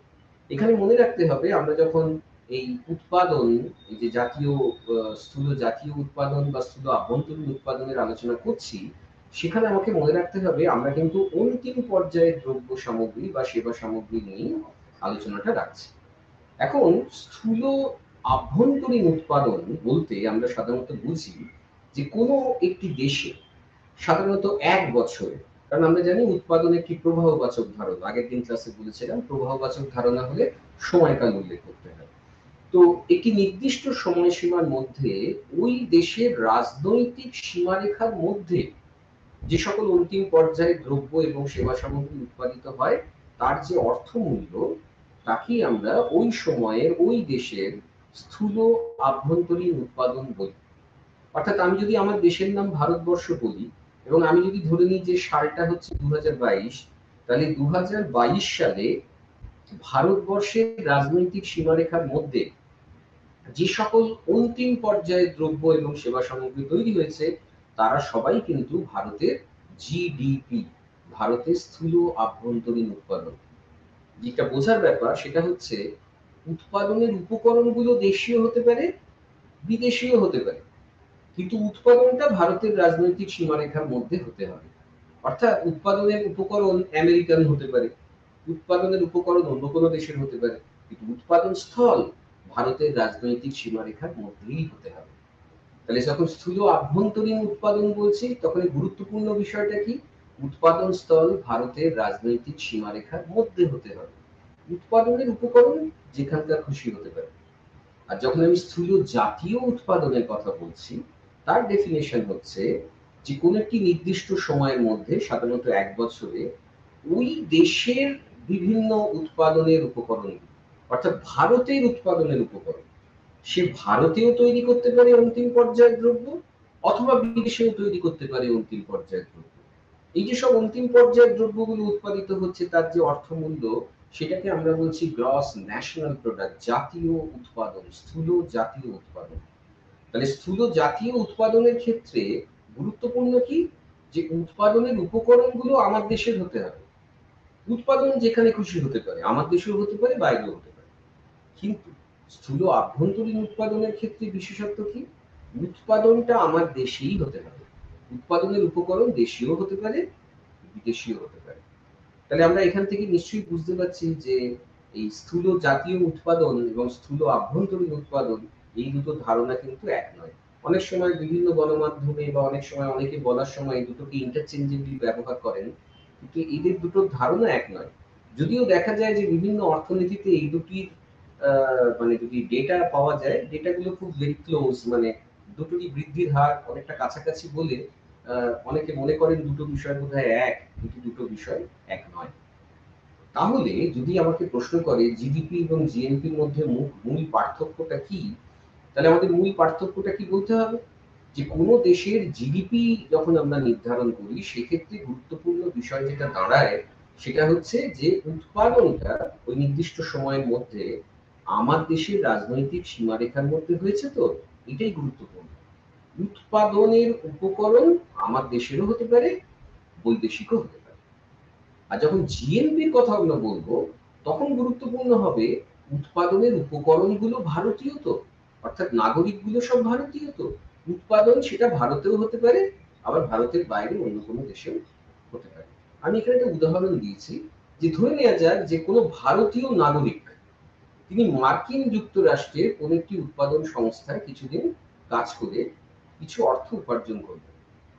এখানে মনে রাখতে হবে, আমরা যখন এই উৎপাদন, এই যে জাতীয় স্থূল জাতীয় উৎপাদন বা স্থূল আভ্যন্তরীণ উৎপাদনের আলোচনা করছি, সেখানে আমাকে মনে রাখতে হবে আমরা কিন্তু অন্তিম পর্যায়ের দ্রব্য সামগ্রী বা সেবা সামগ্রী নিয়ে আলোচনাটা রাখছি। এখন স্থূল আভ্যন্তরীণ উৎপাদন বলতে আমরা সাধারণত বুঝি যে কোনো একটি দেশে সাধারণত এক বছরে, কারণ আমরা জানি উৎপাদন একটি প্রবাহবাচক ধারণা, আগের দিন ক্লাসে বলেছিলাম প্রবাহবাচক ধারণা হলে সময়কাল উল্লেখ করতে হয়। তো একটি নির্দিষ্ট সময়সীমার মধ্যে ওই দেশের রাজনৈতিক সীমারেখার মধ্যে যে সকল অন্তিম পর্যায়ে দ্রব্য এবং সেবা সামগ্রী উৎপাদিত হয়, তার যে অর্থমূল্য, তাকেই আমরা ওই সময়ের ওই দেশের স্থূল আভ্যন্তরীণ উৎপাদন বলি। অর্থাৎ আমি যদি আমার দেশের নাম ভারতবর্ষ বলি এবং আমি যদি ধরে নিই যে সালটা হচ্ছে 2022, তাহলে 2022 সালে ভারতবর্ষের রাজনৈতিক সীমারেখার মধ্যে যে সকল অন্তিম পর্যায়ে দ্রব্য এবং সেবা সামগ্রী তৈরি হয়েছে তারা সবাই কিন্তু ভারতের জিডিপি, ভারতের স্থূল আভ্যন্তরীণ উৎপাদন। যেটা বোঝার ব্যাপার সেটা হচ্ছে উৎপাদনের উপকরণগুলো দেশীয় হতে পারে, বিদেশীয় হতে পারে, কিন্তু উৎপাদনটা ভারতের রাজনৈতিক সীমারেখার মধ্যে হতে হবে। অর্থাৎ উৎপাদনের উপকরণ আমেরিকান হতে পারে, উৎপাদনের উপকরণ অন্য কোনো দেশের হতে পারে, কিন্তু উৎপাদন স্থল ভারতের রাজনৈতিক সীমারেখার মধ্যেই হতে হবে। তাহলে যখন স্থূল আভ্যন্তরীণ উৎপাদন বলছি তখন গুরুত্বপূর্ণ বিষয়টা কি? উৎপাদন স্থল ভারতের রাজনৈতিক সীমারেখার মধ্যে হতে হবে। উৎপাদনের উপকরণ যেখানকার খুশি হতে পারে। আর যখন আমি স্থূল জাতীয় উৎপাদনের কথা বলছি তার ডেফিনেশন হচ্ছে যে কোনো একটি নির্দিষ্ট সময়ের মধ্যে, সাধারণত 1 বছরে, ওই দেশের বিভিন্ন উৎপাদনের উপকরণ, অর্থাৎ ভারতের উৎপাদনের উপকরণ, সে ভারতেও তৈরি করতে পারে অন্তিম পর্যায়ের দ্রব্য, অথবা বিদেশেও তৈরি করতে পারে অন্তিম পর্যায়ের দ্রব্য। এই যে সব অন্তিম পর্যায়ের দ্রব্যগুলো উৎপাদিত হচ্ছে তার যে অর্থমূল্য, সেটাকে আমরা বলছি গ্রস ন্যাশনাল প্রোডাক্ট, জাতীয় উৎপাদন, স্থূল জাতীয় উৎপাদন। তাহলে স্থূল জাতীয় উৎপাদনের ক্ষেত্রে গুরুত্বপূর্ণ কি? যে উৎপাদনের উপকরণগুলো আমার দেশের হতে হবে। উৎপাদন যেখানে খুশি হতে পারে, আমার দেশেও হতে পারে, বাইরেও হতে পারে, কিন্তু স্থূল আভ্যন্তরীণ উৎপাদনের ক্ষেত্রে বিশেষত্ব কি? উৎপাদনটা আমার দেশেই হতে হবে। উৎপাদনের উপকরণ দেশীয় হতে পারে, বিদেশীয় হতে পারে। তাহলে আমরা এখান থেকে নিশ্চয়ই বুঝতে পারছি যে এই স্থূল জাতীয় উৎপাদন এবং স্থূল আভ্যন্তরীণ উৎপাদন, এই দুটো ধারণা কিন্তু এক নয়। অনেক সময় বিভিন্ন গণমাধ্যমে বা অনেক সময় অনেকে বলার সময় এই দুটোকে ইন্টারচেঞ্জেবলি ব্যবহার করেন, কিন্তু এদের দুটোর ধারণা এক নয়। যদিও দেখা যায় যে বিভিন্ন অর্থনীতিতে এই দুটির মানে যদি ডেটা পাওয়া যায়, ডেটাগুলো খুব ভেরি ক্লোজ, মানে দুটোরই বৃদ্ধির হার অনেকটা কাছাকাছি বলে অনেকে মনে করেন দুটো বিষয় বোধহয় এক, কিন্তু দুটো বিষয় এক নয়। তাহলে যদি আমাকে প্রশ্ন করে জিডিপি এবং জিএনপির মধ্যে মূল পার্থক্যটা কি, তাহলে আমাদের মূল পার্থক্যটা কি বলতে হবে? যে কোনো দেশের জিডিপি যখন আমরা নির্ধারণ করি সেক্ষেত্রে গুরুত্বপূর্ণ বিষয় যেটা দাঁড়ায় সেটা হচ্ছে যে উৎপাদনটা ওই নির্দিষ্ট সময়ের মধ্যে আমার দেশের রাজনৈতিক সীমারেখার মধ্যে হয়েছে, তো এটাই গুরুত্বপূর্ণ। উৎপাদনের উপকরণ আমার দেশেরও হতে পারে, বৈদেশিকও হতে পারে। আর যখন জিএনপির কথা আমরা বলবো তখন গুরুত্বপূর্ণ হবে উৎপাদনের উপকরণগুলো ভারতীয় তো, অর্থাৎ নাগরিকগুলো সব ভারতীয় তো, উৎপাদন সেটা ভারতেও হতে পারে, আবার ভারতের বাইরে অন্য কোনো দেশেও হতে পারে। আমি এখানে একটা উদাহরণ দিয়েছি যে ধরে নেওয়া যাক যে কোনো ভারতীয় নাগরিক তিনি মার্কিন যুক্তরাষ্ট্রের কোনো একটি উৎপাদন সংস্থায় কিছুদিন কাজ করে কিছু অর্থ উপার্জন করবেন।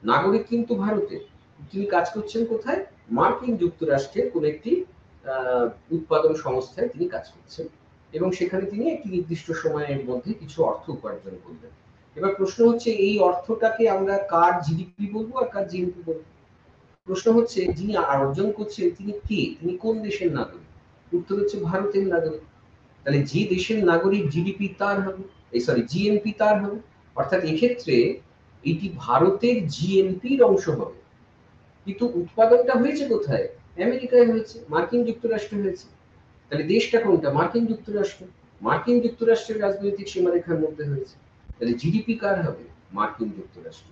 নাগরিক কিন্তু ভারতের, তিনি কাজ করছেন কোথায়? মার্কিন যুক্তরাষ্ট্রের কোনো একটি উৎপাদন সংস্থায় তিনি কাজ করছেন এবং সেখানে তিনি একটি নির্দিষ্ট সময়ের মধ্যে কিছু অর্থ উপার্জন করবেন। এবার প্রশ্ন হচ্ছে এই অর্থটাকে আমরা কার জিডিপি বলবো আর কার জিএনপি বলবো? প্রশ্ন হচ্ছে যিনি অর্জন করছেন তিনি কে, তিনি কোন দেশের নাগরিক? উত্তর হচ্ছে ভারতের নাগরিক। তাহলে যে দেশের নাগরিক জিডিপি তার হবে, জিএনপি তার হবে। অর্থাৎ এক্ষেত্রে এটি ভারতের জিএনপির অংশ হবে, কিন্তু উৎপাদনটা হয়েছে কোথায়? আমেরিকায় হয়েছে, মার্কিন যুক্তরাষ্ট্রে হয়েছে। তাহলে দেশটা কোনটা? মার্কিন যুক্তরাষ্ট্র। মার্কিন যুক্তরাষ্ট্রের রাজনৈতিক সীমারেখার মধ্যে হয়েছে। তাহলে জিডিপি কার হবে? মার্কিন যুক্তরাষ্ট্র।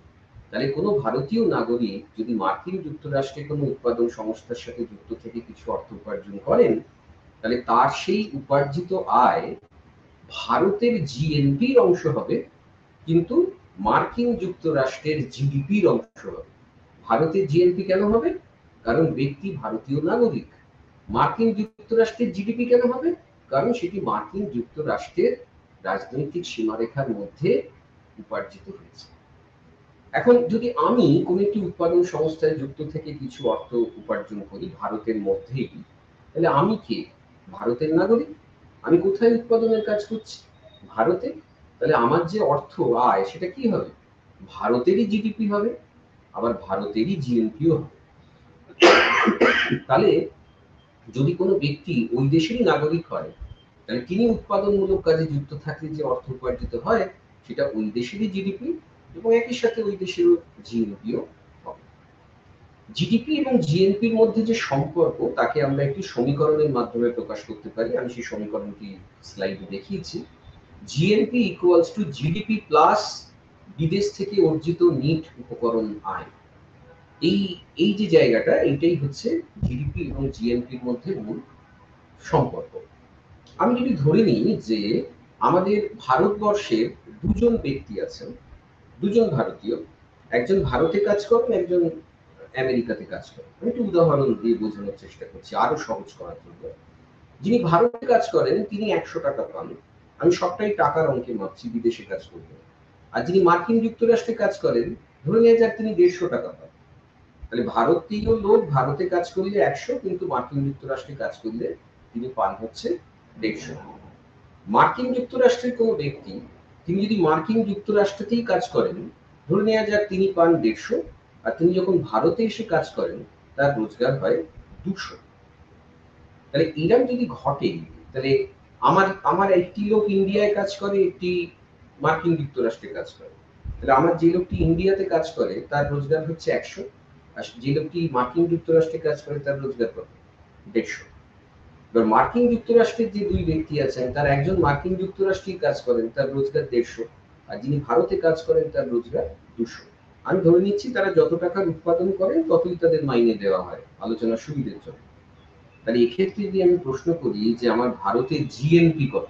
তাহলে কোনো ভারতীয় নাগরিক যদি মার্কিন যুক্তরাষ্ট্রে কোনো উৎপাদন সংস্থার সাথে যুক্ত থেকে কিছু অর্থ উপার্জন করেন, তাহলে তার সেই উপার্জিত আয় ভারতের জিএনপির অংশ হবে, কিন্তু মার্কিন যুক্তরাষ্ট্রের জিডিপির অংশ হবে। ভারতের জিএনপি কেন হবে? কারণ ব্যক্তি ভারতীয় নাগরিক। মার্কিন যুক্তরাষ্ট্রের জিডিপি কেন হবে? কারণ সেটি মার্কিন যুক্তরাষ্ট্রের রাজনৈতিক সীমারেখার মধ্যে উপার্জিত হয়েছে। এখন যদি আমি কোন একটি উৎপাদন সংস্থায় যুক্ত থেকে কিছু অর্থ উপার্জন করি ভারতের মধ্যেই, তাহলে আমি কে? ভারতের নাগরিক। আমি কোথায় উৎপাদনের কাজ করছি? ভারতে। তাহলে আমার যে অর্থ আয় সেটা কি হবে? ভারতেরই জিডিপি হবে, আবার ভারতেরই জিএনপিও হবে। তাহলে যদি কোনো ব্যক্তি ওই দেশেরই নাগরিক হয়, তাহলে তিনি উৎপাদনমূলক কাজে যুক্ত থাকলে যে অর্থ উপার্জিত হয় সেটা ওই দেশেরই জিডিপি এবং একই সাথে ওই দেশেরও জিএনপিও হবে। জিডিপি এবং জিএনপির মধ্যে যে সম্পর্ক তাকে আমরা একটি সমীকরণের মাধ্যমে প্রকাশ করতে পারি। আমি সেই সমীকরণটি স্লাইডে দেখিয়েছি। GNP equals to GDP plus বিদেশ থেকে অর্জিত নিট উপকরণ আয়। এই এই যে জায়গাটা, এইটাই হচ্ছে জিডিপি এবং জিএনপির মধ্যে মূল সম্পর্ক। আমি যদি ধরে নিই যে আমাদের ভারতবর্ষের দুজন ব্যক্তি আছেন, দুজন ভারতীয়, একজন ভারতে কাজ করেন, একজন আমেরিকাতে কাজ করেন। আমি একটু উদাহরণ দিয়ে বোঝানোর চেষ্টা করছি আরো সহজ করার জন্য। যিনি ভারতে কাজ করেন তিনি 100 টাকা পান। আমি সবটাই টাকার অঙ্কে মাপছি, বিদেশে কাজ করবেন। আর যিনি মার্কিন যুক্তরাষ্ট্রে কাজ করেন, ধরে নেওয়া যাক তিনি 150 টাকা পান। তাহলে ভারতীয় লোক ভারতে কাজ করলে 100, কিন্তু মার্কিন যুক্তরাষ্ট্রে কাজ করলে তিনি পান হচ্ছে 150। মার্কিন যুক্তরাষ্ট্রের কোনো ব্যক্তি, তিনি যদি মার্কিন যুক্তরাষ্ট্রতেই কাজ করেন, ধরে নেওয়া যাক তিনি পান 150, আর তিনি যখন ভারতে এসে কাজ করেন তার রোজগার হয় 200। তাহলে এরকম যদি ঘটে, তাহলে আমার আমার একটি লোক ইন্ডিয়ায় কাজ করে, একটি মার্কিন যুক্তরাষ্ট্রে কাজ করে। তাহলে আমার যে লোকটি ইন্ডিয়াতে কাজ করে তার রোজগার হচ্ছে 100, আর যে লোকটি মার্কিন যুক্তরাষ্ট্রে কাজ করে তার রোজগার কত? 150। এবার মার্কিন যুক্তরাষ্ট্রের যে দুই ব্যক্তি আছেন, তার একজন মার্কিন যুক্তরাষ্ট্রেই কাজ করেন, তার রোজগার 150, আর যিনি ভারতে কাজ করেন তার রোজগার 200। আমি ধরে নিচ্ছি তারা যত টাকার উৎপাদন করেন ততই তাদের মাইনে দেওয়া হয় আলোচনার সুবিধের জন্য। তাহলে এক্ষেত্রে যদি আমি প্রশ্ন করি যে আমার ভারতের জিএনপি কত,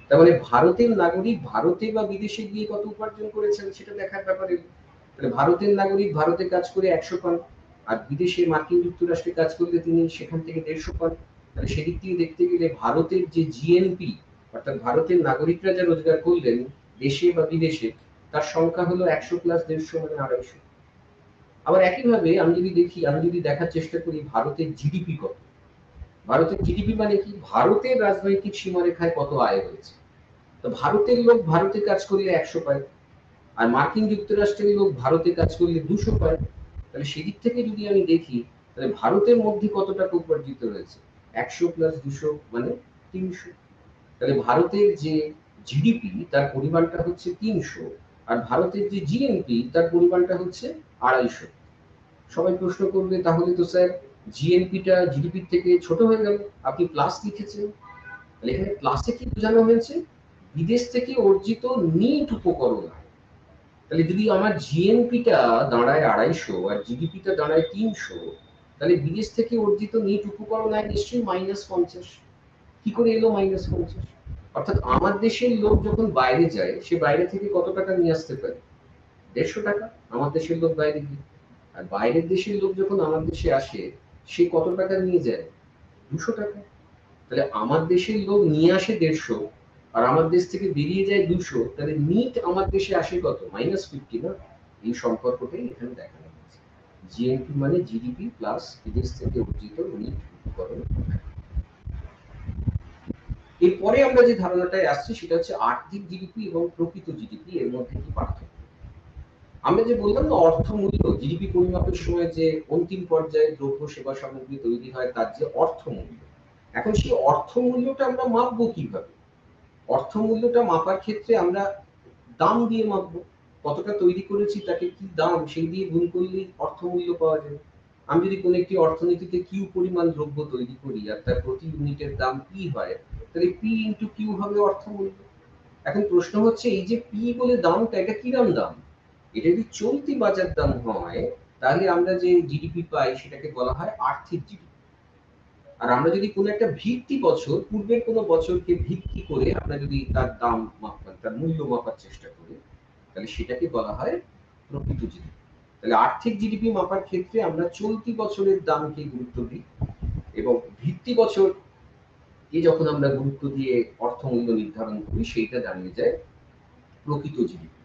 তার মানে ভারতের নাগরিক ভারতে বা বিদেশে গিয়ে কত উপার্জন করেছেন সেটা দেখার ব্যাপারে। তাহলে ভারতের নাগরিক ভারতে কাজ করে 100 পান, আর বিদেশে মার্কিন যুক্তরাষ্ট্রে কাজ করলে তিনি সেখান থেকে 150 পান। তাহলে সেদিক থেকে দেখতে গেলে ভারতের যে জিএনপি, অর্থাৎ ভারতের নাগরিকরা যা রোজগার করলেন দেশে বা বিদেশে, তার সংখ্যা হলো 100 প্লাস 150 মানে 250। আবার একইভাবে আমি যদি দেখি, আমি যদি দেখার চেষ্টা করি ভারতের জিডিপি কত। ভারতের জিডিপি মানে কি? ভারতের রাজনৈতিক সীমারেখায় কত আয় হয়েছে। তো ভারতের লোক ভারতে কাজ করলে 100 পায়, আর মার্কিন যুক্তরাষ্ট্রের লোক ভারতে কাজ করলে 200 পায়। তাহলে সেদিক থেকে যদি আমি দেখি, তাহলে ভারতের মধ্যে কত টাকা উপার্জিত হয়েছে? 100 প্লাস 200 মানে 300। তাহলে ভারতের যে জিডিপি তার পরিমাণটা হচ্ছে 300, আর ভারতের যে জিএনপি তার পরিমাণটা হচ্ছে 250। সবাই প্রশ্ন করবে তাহলে তো স্যার জিএনপিটা জিডিপির থেকে ছোট হয়ে গেল, আপনি প্লাস লিখেছেন। তাহলে এখানে প্লাসে কি বোঝানো হয়েছে? বিদেশ থেকে অর্জিত নিট উপকরণ। তাহলে যদি আমার জিএনপিটা দাঁড়ায় 250 আর জিডিপিটা দাঁড়ায় 300, তাহলে বিদেশ থেকে অর্জিত নিট উপকরণ আয় নিশ্চয়ই -50। কি করে এলো -50? অর্থাৎ আমার দেশের লোক যখন বাইরে যায়, সে বাইরে থেকে কত টাকা নিয়ে আসতে পারে? 150 টাকা। আমার দেশের লোক বাইরে গিয়ে, আর বাইরের দেশের লোক যখন আমার দেশে আসে, সে কত টাকা নিয়ে যায়? 200 টাকা। তাহলে আমার দেশের লোক নিয়ে আসে 150, আর আমার দেশ থেকে বেরিয়ে যায় 200, তাহলে নিট আমার দেশে আসে কত? -50 না? এই সম্পর্কটাই এখানে দেখানো হয়েছে। জিএনপি মানে জিডিপি প্লাস বিদেশ থেকে অর্জিত নিট উপকরণ। এরপরে আমরা যে ধারণাটায় আসছি সেটা হচ্ছে আর্থিক জিডিপি এবং প্রকৃত জিডিপি, এর মধ্যে কি পার্থক্য। আমরা যে বললাম না অর্থমূল্য, জিডিপি পরিমাপের সময় যে অন্তিম পর্যায়ে দ্রব্য সেবা সামগ্রী তৈরি হয় তার যে অর্থমূল্য, এখন সেই অর্থমূল্যটা আমরা মাপবো কিভাবে? অর্থমূল্যটা মাপার ক্ষেত্রে আমরা দাম দিয়ে মাপবো। কতটা তৈরি করেছি তাকে কি দাম, সেই দিয়ে গুণ করলেই অর্থমূল্য পাওয়া যাবে। আমি যদি কোনো একটি অর্থনীতিতে কিউ পরিমাণ দ্রব্য তৈরি করি আর তার প্রতি ইউনিটের দাম পি হয়, তাহলে পি ইন্টু কিউ হবে অর্থমূল্য। এখন প্রশ্ন হচ্ছে এই যে পি বলে দামটা, এটা কিরম দাম? এটা যদি চলতি বাজার দাম হয়, তাহলে আমরা যে জিডিপি পাই সেটাকে বলা হয় আর্থিক জিডিপি। আর আমরা যদি কোনো একটা ভিত্তি বছর, পূর্বের কোনো বছরকে ভিত্তি করে আমরা যদি তার দাম মাপার, তার মূল্য মাপার চেষ্টা করি, তাহলে সেটাকে বলা হয় প্রকৃত জিডিপি। তাহলে আর্থিক জিডিপি মাপার ক্ষেত্রে আমরা চলতি বছরের দামকে গুরুত্ব দিই, এবং ভিত্তি বছরকে যখন আমরা গুরুত্ব দিয়ে অর্থমূল্য নির্ধারণ করি, সেইটা দাঁড়িয়ে যায় প্রকৃত জিডিপি।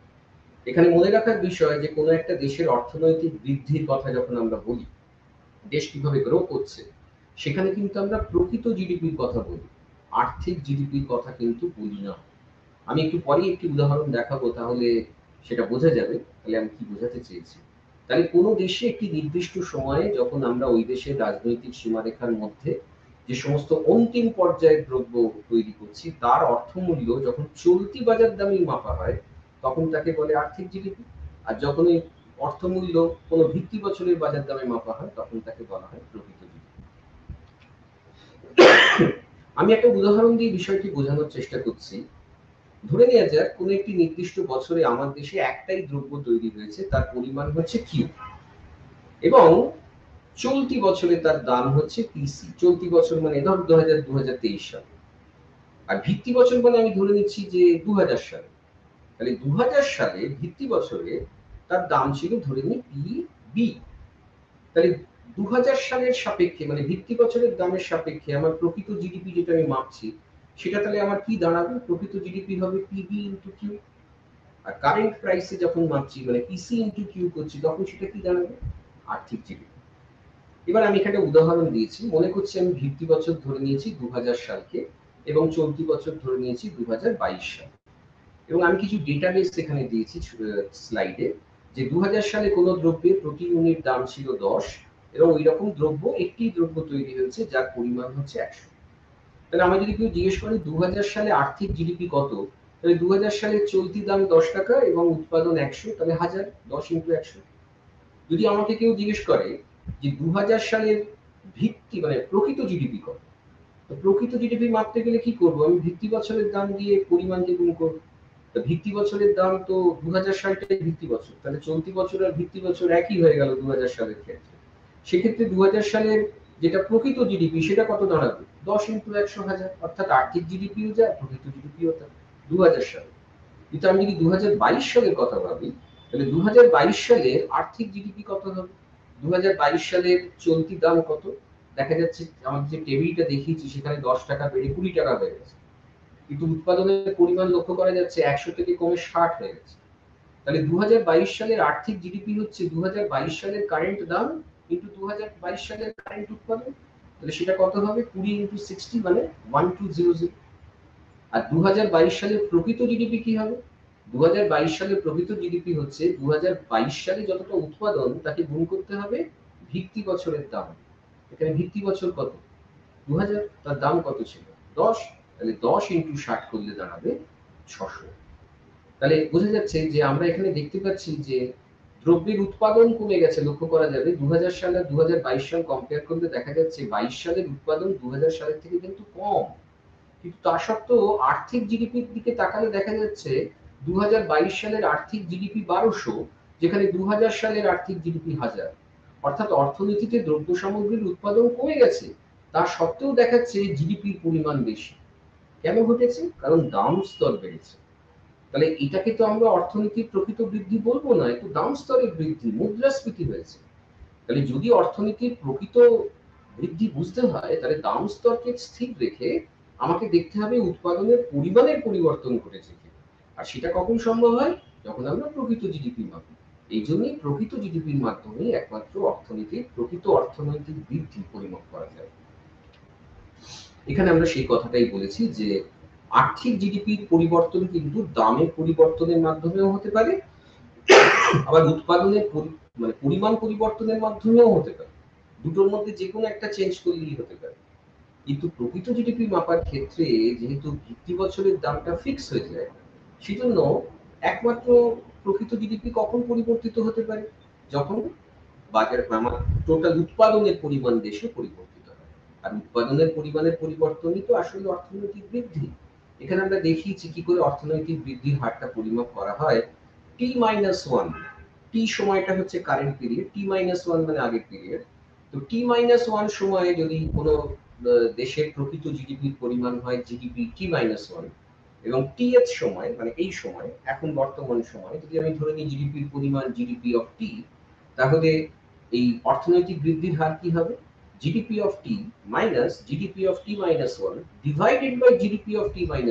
এখানে মনে রাখার বিষয় যে কোনো একটা দেশের অর্থনৈতিক বৃদ্ধির কথা যখন আমরা বলি, দেশ কিভাবে গ্রো করছে, সেখানে কিন্তু আমরা প্রকৃত জিডিপির কথা বলি, আর্থিক জিডিপির কথা কিন্তু বলি না। আমি একটু পরেই একটি উদাহরণ দেখাবো, তাহলে সেটা বোঝা যাবে তাহলে আমি কি বোঝাতে চেয়েছি। তাহলে কোনো দেশে একটি নির্দিষ্ট সময়ে যখন আমরা ওই দেশের রাজনৈতিক সীমারেখার মধ্যে যে সমস্ত অন্তিম পর্যায়ের দ্রব্য তৈরি করছি তার অর্থমূল্য যখন চলতি বাজার দামেই মাপা হয়, তখন তাকে বলে আর্থিক জিডিপি। আর যখন এই অর্থমূল্য কোনো ভিত্তি বছরের বাজার দামে মাপা হয় তখন তাকে বলা হয় প্রকৃত জিডিপি। আমি একটা উদাহরণ দিয়ে বিষয়টি বোঝানোর চেষ্টা করছি। ধরে নেওয়া যাক কোনো একটি নির্দিষ্ট বছরে আমার দেশে একটাই দ্রব্য তৈরি হয়েছে, তার পরিমাণ হচ্ছে কিউ, এবং চলতি বছরে তার দাম হচ্ছে পিসি। চলতি বছর মানে ধর 2023 সাল, আর ভিত্তি বছর মানে আমি ধরে নিচ্ছি যে 2000 সাল। তাহলে 2000 সালে ভিত্তি বছরে তার দাম ছিল ধরে নিই পি বি। তাহলে 2000 সালের সাপেক্ষে মানে ভিত্তি বছরের দামের সাপেক্ষে আমার প্রকৃত জিডিপি যেটা আমি মাপছি সেটা তাহলে আমার কি দাঁড়াবে? প্রকৃত জিডিপি হবে পিবি ইন্টু কিউ। আর কারেন্ট প্রাইসে যখন মাপছি মানে পিসি ইন্টু কিউ করছি তখন সেটা কি দাঁড়াবে? আর্থিক জিডিপি। এবার আমি এখানে উদাহরণ দিয়েছি, মনে করছি আমি ভিত্তি বছর ধরে নিয়েছি 2000 সালকে এবং চলতি বছর ধরে নিয়েছি 2022 সাল, এবং আমি কিছু ডেটাবেস এখানে দিয়েছি স্লাইডে, যে 2000 সালে কোনো দ্রব্যের প্রতি ইউনিট দাম ছিল 10 এবং ওই রকম দ্রব্য একটি দ্রব্য তৈরি হয়েছে যার পরিমাণ হচ্ছে 100। তাহলে আমি যদি কেউ জিজ্ঞেস করি 2000 সালে আর্থিক জিডিপি কত, তাহলে 2000 সালে চলতি দাম 10 টাকা এবং উৎপাদন 100, তাহলে 1000, 10 ইন্টু 100। যদি আমাকে কেউ জিজ্ঞেস করে যে 2000 সালের ভিত্তি মানে প্রকৃত জিডিপি কত, তো প্রকৃত জিডিপি মাপতে গেলে কি করব? আমি ভিত্তি বছরের দাম দিয়ে পরিমাণকে গুণ করব। তো ভিত্তি বছরের দাম তো 2000 সালটাই ভিত্তি বছর, তাহলে চলতি বছর আর ভিত্তি বছর একই হয়ে গেল 2000 সালের ক্ষেত্রে। সেক্ষেত্রে 2000 সালের যেটা প্রকৃত জিডিপি সেটা কত দাঁড়াবে? 10 ইন্টু 100, 1000। অর্থাৎ আর্থিক জিডিপিও যা প্রকৃত জিডিপিও তা 2000 সালে। কিন্তু আমি যদি 2022 সালের কথা ভাবি, তাহলে 2022 সালের আর্থিক জিডিপি কত হবে? 2022 সালের চলতি দাম কত? দেখা যাচ্ছে আমাদের যে টেবিলটা দেখিয়েছি সেখানে 10 টাকা বেড়ে 20 টাকা হয়ে গেছে, কিন্তু উৎপাদনের পরিমাণ লক্ষ্য করা যাচ্ছে 100 থেকে কমে 60 হয়ে গেছে। তাহলে 2022 সালের আর্থিক জিডিপি হচ্ছে 2022 সালের কারেন্ট দাম ইন্টু 2022 সালের কারেন্ট উৎপাদন। তাহলে সেটা কত হবে? 20 ইন্টু 60 মানে 1200। আর 2022 সালের প্রকৃত জিডিপি কি হবে? 2022 সালের প্রকৃত জিডিপি হচ্ছে 2022 সালে যতটা উৎপাদন তাকে গুণ করতে হবে ভিত্তি বছরের দাম। এখানে ভিত্তি বছর কত? 2000, তার দাম কত ছিল? 10। তাহলে 10 ইন্টু 60 করলে দাঁড়াবে 600। তাহলে বোঝা যাচ্ছে যে আমরা এখানে দেখতে পাচ্ছি যে দ্রব্যের উৎপাদন কমে গেছে, লক্ষ্য করা যাবে 2000 সাল আর 2022 সাল কম্পেয়ার করলে দেখা যাচ্ছে 22 সালের উৎপাদন 2000 সালের থেকে কিন্তু কম। কিন্তু তা সত্ত্বেও আর্থিক জিডিপির দিকে তাকালে দেখা যাচ্ছে 2022 সালের আর্থিক জিডিপি 1200, যেখানে 2000 সালের আর্থিক জিডিপি 1000। অর্থাৎ অর্থনীতিতে দ্রব্য সামগ্রীর উৎপাদন কমে গেছে, তা সত্ত্বেও দেখাচ্ছে জিডিপির পরিমাণ বেশি। কেন ঘটেছে? কারণ দাম স্তর বেড়েছে। তাহলে এটাকে তো আমরা অর্থনীতির প্রকৃত বৃদ্ধি বলবো না, একটু দাম স্তরের বৃদ্ধি, মুদ্রাস্ফীতি হয়েছে। তাহলে যদি অর্থনীতির প্রকৃত বৃদ্ধি বুঝতে হয় তাহলে দাম স্তরকে স্থির রেখে আমাকে দেখতে হবে উৎপাদনের পরিমাণের পরিবর্তন ঘটেছে কি। আর সেটা কখন সম্ভব হয়? যখন আমরা প্রকৃত জিডিপি মাপি। এই জন্যই প্রকৃত জিডিপির মাধ্যমে একমাত্র অর্থনীতির প্রকৃত অর্থনৈতিক বৃদ্ধি পরিমাপ করা যায়। এখানে আমরা সেই কথাটাই বলেছি যে আর্থিক জিডিপির পরিবর্তন কিন্তু দামের পরিবর্তনের মাধ্যমেও হতে পারে, আবার উৎপাদনের মানে পরিমাণ পরিবর্তনের মাধ্যমেও হতে পারে। দুটোর মধ্যে যে কোনো একটা চেঞ্জ করলেই হতে পারে। কিন্তু প্রকৃত জিডিপি মাপার ক্ষেত্রে যেহেতু ভিত্তি বছরের দামটা ফিক্স হয়ে যায়, সেজন্য একমাত্র প্রকৃত জিডিপি কখন পরিবর্তিত হতে পারে? যখন বাজার আমার টোটাল উৎপাদনের পরিমাণ দেশে পরিবর্তিত হয়। আর উৎপাদনের পরিমাণের পরিবর্তনই তো আসলে অর্থনৈতিক বৃদ্ধি। এখানে আমরা দেখিয়েছি কি করে অর্থনৈতিক বৃদ্ধির হারটা পরিমাপ করা হয়। T-1, টি সময়টা হচ্ছে কারেন্ট পিরিয়ড, T-1 মানে আগের পিরিয়ড। তো T-1 সময়ে যদি কোনো দেশের প্রকৃত জিডিপির পরিমাণ হয় জিডিপি T-1, এবং টিএচ সময় মানে এই সময় এখন বর্তমান সময় যদি আমি ধরে নিই জিডিপির পরিমাণ জিডিপি অফ টি, তাহলে এই অর্থনৈতিক বৃদ্ধির হার কি হবে? GDP of T minus GDP of T-1 divided by GDP of T-1।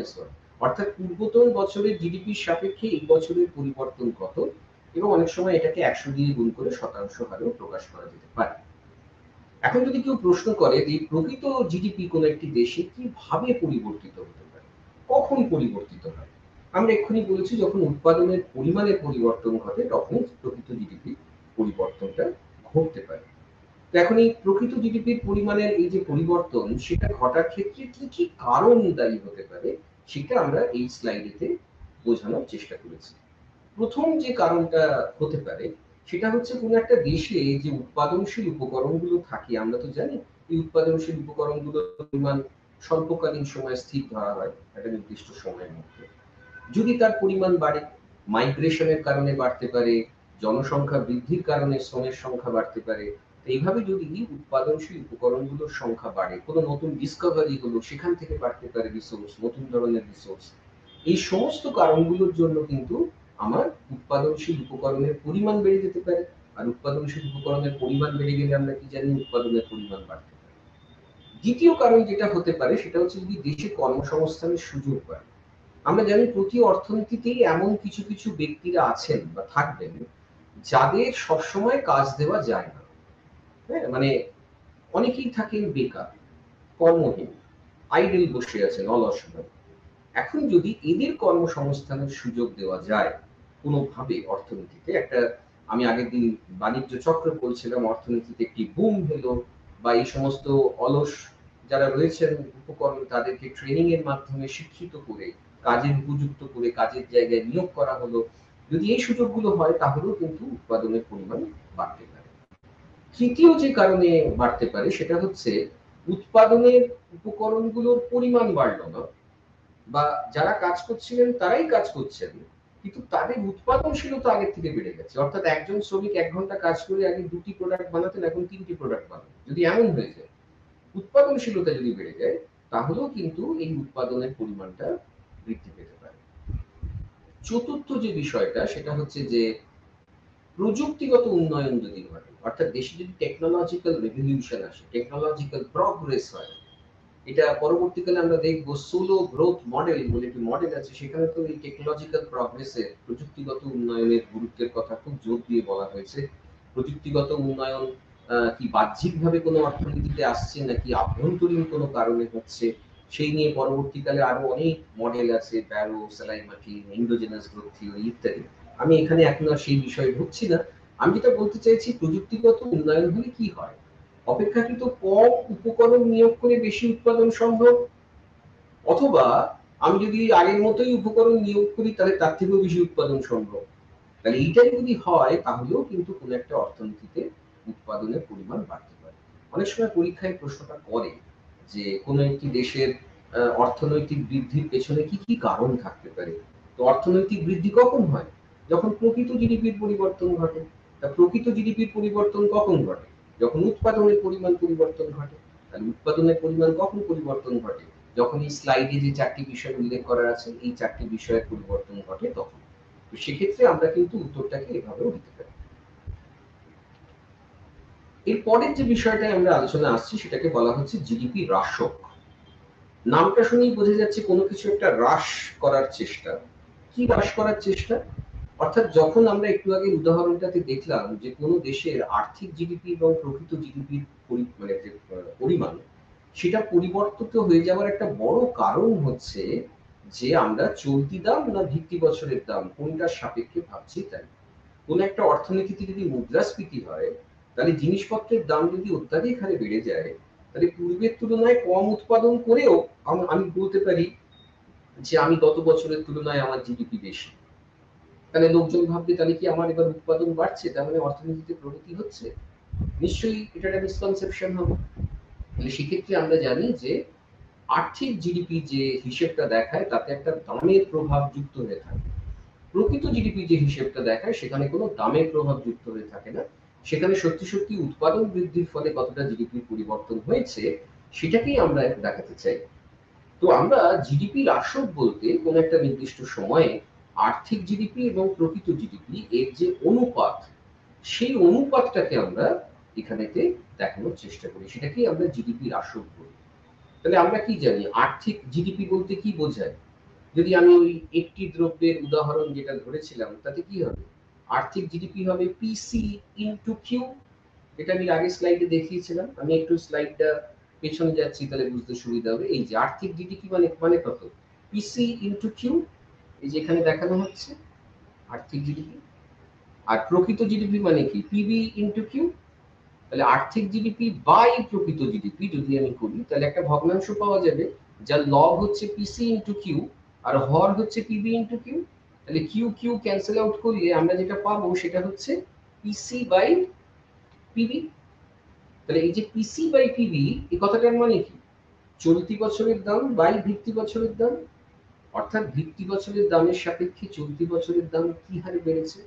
অর্থাৎ পূর্বতন বছরের জিডিপির সাপেক্ষে এই বছরের পরিবর্তন কত, এবং অনেক সময় এটাকে 100 দিয়ে গুণ করে শতাংশ হারেও প্রকাশ করা যেতে পারে। এখন যদি কেউ প্রশ্ন করে যে প্রকৃত জিডিপি কোন একটি দেশে কিভাবে পরিবর্তিত হতে পারে, কখন পরিবর্তিত হয়? আমরা এক্ষুনি বলেছি যখন উৎপাদনের পরিমাণের পরিবর্তন ঘটে তখন প্রকৃত জিডিপি পরিবর্তনটা ঘটতে পারে। তো এখন এই প্রকৃত জিডিপির পরিমাণের এই যে পরিবর্তন সেটা ঘটার ক্ষেত্রে কি কি কারণ দায়ী হতে পারে সেটা আমরা এই স্লাইডেতে বোঝানোর চেষ্টা করেছি। প্রথম যে কারণটা হতে পারে সেটা হচ্ছে কোনো একটা দেশে যে উৎপাদনশীল উপকরণগুলো থাকে, আমরা তো জানি এই উৎপাদনশীল উপকরণগুলোর পরিমাণ স্বল্পকালীন সময়ে স্থির ধরা হয় একটা নির্দিষ্ট সময়ের মধ্যে। যদি তার পরিমাণ বাড়ে, মাইগ্রেশনের কারণে বাড়তে পারে, জনসংখ্যা বৃদ্ধির কারণে শ্রমের সংখ্যা বাড়তে পারে। তো এইভাবে যদি উৎপাদনশীল উপকরণগুলোর সংখ্যা বাড়ে, কোনো নতুন ডিসকভারি হলো, সেখান থেকে বাড়তে পারে রিসোর্স, নতুন ধরনের রিসোর্স। এই সমস্ত কারণগুলোর জন্য কিন্তু আমার উৎপাদনশীল উপকরণের পরিমাণ বেড়ে যেতে পারে। আর উৎপাদনশীল উপকরণের পরিমাণ বেড়ে গেলে আমরা কি জানি, উৎপাদনের পরিমাণ বাড়তে পারে। দ্বিতীয় কারণ যেটা হতে পারে সেটা হচ্ছে যদি দেশে কর্মসংস্থানের সুযোগ বাড়ে। আমরা জানি প্রতি অর্থনীতিতেই এমন কিছু কিছু ব্যক্তিরা আছেন বা থাকবেন যাদের সবসময় কাজ দেওয়া যায় না। হ্যাঁ, মানে অনেকেই থাকেন বেকার, কর্মহীন, আইডল বসে আছেন অলসভাবে। এখন যদি এদের কর্মসংস্থানের সুযোগ দেওয়া যায় কোনোভাবে অর্থনীতিতে, একটা আমি আগের দিন বাণিজ্য চক্র বলছিলাম, অর্থনীতিতে একটি বুম হলো, বা এই সমস্ত অলস যারা রয়েছেন উপকরণ তাদেরকে ট্রেনিং এর মাধ্যমে শিক্ষিত করে কাজের উপযুক্ত করে কাজের জায়গায় নিয়োগ করা হলো, যদি এই সুযোগগুলো হয় তাহলেও কিন্তু উৎপাদনের পরিমাণ বাড়তে পারে। তৃতীয় যে কারণে বাড়তে পারে সেটা হচ্ছে উৎপাদনের উপকরণগুলোর পরিমাণ বাড়লো না, বা যারা কাজ করছিলেন তারাই কাজ করছেন, কিন্তু তাদের উৎপাদনশীলতা আগের থেকে বেড়ে গেছে। অর্থাৎ একজন শ্রমিক ১ ঘন্টা কাজ করে আগে ২টি প্রোডাক্ট বানাতেন, এখন ৩টি প্রোডাক্ট বানান। যদি এমন হয়ে যায়, উৎপাদনশীলতা যদি বেড়ে যায়, তাহলেও কিন্তু এই উৎপাদনের পরিমাণটা বৃদ্ধি পেতে পারে। চতুর্থ যে বিষয়টা সেটা হচ্ছে যে প্রযুক্তিগত উন্নয়ন যদি ঘটে, অর্থাৎ দেশে যদি টেকনোলজিক্যাল রেভলিউশন আসে, টেকনোলজিক্যাল প্রগ্রেস হয়, এটা পরবর্তীকালে আমরা দেখবো সোলো গ্রোথ মডেল বলে একটি মডেল আছে, সেখানে তো এই টেকনোলজিক্যাল প্রগ্রেসের প্রযুক্তিগত উন্নয়নের গুরুত্বের কথা খুব জোর দিয়ে বলা হয়েছে। প্রযুক্তিগত উন্নয়ন কি বাহ্যিকভাবে কোনো অর্থনীতিতে আসছে নাকি আভ্যন্তরীণ কোনো কারণে হচ্ছে, সেই নিয়ে পরবর্তীকালে আরো অনেক মডেল আছে, ব্যারো, সেলাইমাকি, এন্ডোজেনাস গ্রোথ থিওরি ইত্যাদি। আমি এখানে এখন আর সেই বিষয়ে ঢুকছি না। আমি যেটা বলতে চাইছি, প্রযুক্তিগত উন্নয়ন হলে কি হয়, অপেক্ষাকৃত কম উপকরণ নিয়োগ করে বেশি উৎপাদন সম্ভব, অথবা আমি যদি আগের মতোই উপকরণ নিয়োগ করি তাহলে তার থেকেও বেশি উৎপাদন সম্ভব। তাহলে এইটাই যদি হয় তাহলেও কিন্তু কোনো একটা অর্থনীতিতে উৎপাদনের পরিমাণ বাড়তে পারে। অনেক সময় পরীক্ষায় প্রশ্নটা করে যে কোনো একটি দেশের অর্থনৈতিক বৃদ্ধির পেছনে কি কি কারণ থাকতে পারে। তো অর্থনৈতিক বৃদ্ধি কখন হয়, যখন প্রকৃত জিডিপির পরিবর্তন ঘটে। তা প্রকৃত জিডিপির পরিবর্তন কখন ঘটে, যখন উৎপাদনের পরিমাণ পরিবর্তন ঘটে। তাহলে উৎপাদনের পরিমাণ কখন পরিবর্তন ঘটে, যখন এই স্লাইডে যে ৪টি বিষয় উল্লেখ করা আছে এই ৪টি বিষয়ের পরিবর্তন ঘটে তখন। তো সেক্ষেত্রে আমরা কিন্তু উত্তরটাকে এভাবেও দিতে পারি। এর পরের যে বিষয়টা আমরা আলোচনা আসছি সেটাকে বলা হচ্ছে জিডিপি হ্রাসক। নামটা শুনেই বোঝা যাচ্ছে কোনো কিছু একটা হ্রাস করার চেষ্টা। কি হ্রাস করার চেষ্টা? অর্থাৎ যখন আমরা একটু আগে উদাহরণটাতে দেখলাম যে কোনো দেশের আর্থিক জিডিপি এবং প্রকৃত জিডিপির মানে যে পরিমাণ, সেটা পরিবর্তিত হয়ে যাওয়ার একটা বড় কারণ হচ্ছে যে আমরা চলতি দাম না ভিত্তি বছরের দাম কোনটার সাপেক্ষে ভাবছি তাই। কোন একটা অর্থনীতিতে যদি মুদ্রাস্ফীতি হয়, তাহলে জিনিসপত্রের দাম যদি অত্যাধিক হারে বেড়ে যায়, তাহলে পূর্বের তুলনায় কম উৎপাদন করেও আমি বলতে পারি যে আমি গত বছরের তুলনায় আমার জিডিপি বেশি। তাহলে লোকজন ভাববে তাহলে কি আমার এবার উৎপাদন বাড়ছে, তার মানে অর্থনীতিতে প্রগতি হচ্ছে? নিশ্চয়ই এটা একটা মিসকনসেপশন হবে। তাহলে সেক্ষেত্রে আমরা জানি যে আর্থিক জিডিপি যে হিসেবটা দেখায় তাতে একটা দামের প্রভাব যুক্ত হয়ে থাকে। প্রকৃত জিডিপি যে হিসেবটা দেখায় সেখানে কোনো দামের প্রভাব যুক্ত হয়ে থাকে না। সেখানে সত্যি সত্যি উৎপাদন বৃদ্ধির ফলে কতটা জিডিপির পরিবর্তন হয়েছে সেটাকেই আমরা দেখাতে চাই। তো আমরা জিডিপি হ্রাসক বলতে কোনো একটা নির্দিষ্ট সময়ে আর্থিক জিডিপি এবং প্রকৃত জিডিপি এর যে অনুপাত, সেই অনুপাতটাকে আমরা এখানেতে দেখানোর চেষ্টা করি, সেটাকেই আমরা জিডিপি হ্রাসক বলি। তাহলে আমরা কি জানি আর্থিক জিডিপি বলতে কি বোঝায়? যদি আমি ওই একটি দ্রব্যের উদাহরণ যেটা ধরেছিলাম তাতে কি হবে, আর্থিক জিডিপি হবে পিসি ইনটু কিউ। এটা আমি আগের স্লাইডে দেখিয়েছিলাম, আমি একটু স্লাইডটা পেছনে যাচ্ছি তাহলে বুঝতে সুবিধা হবে। এই যে আর্থিক জিডিপি মানে মানে কত, পিসি ইনটু কিউ, এই যে এখানে দেখানো হচ্ছে আর্থিক জিডিপি। আর প্রকৃত জিডিপি মানে কি, পিবি ইনটু কিউ। তাহলে আর্থিক জিডিপি বাই প্রকৃত জিডিপি যদি আমি করি তাহলে একটা ভগ্নাংশ পাওয়া যাবে যার লব হচ্ছে পিসি ইনটু কিউ আর হর হচ্ছে পিবি ইনটু কিউ। তাহলে কিউ কিউ ক্যান্সেল আউট করলে আমরা যেটা পাবো সেটা হচ্ছে পিসি বাই পিবি। তাহলে এই যে পিসি বাই পিবি এই কথাটার মানে কি? চলতি বছরের দাম বাই ভিত্তি বছরের দাম, অর্থাৎ ভিত্তি বছরের দামের সাপেক্ষে চলতি বছরের দাম কি হারে বেড়েছে।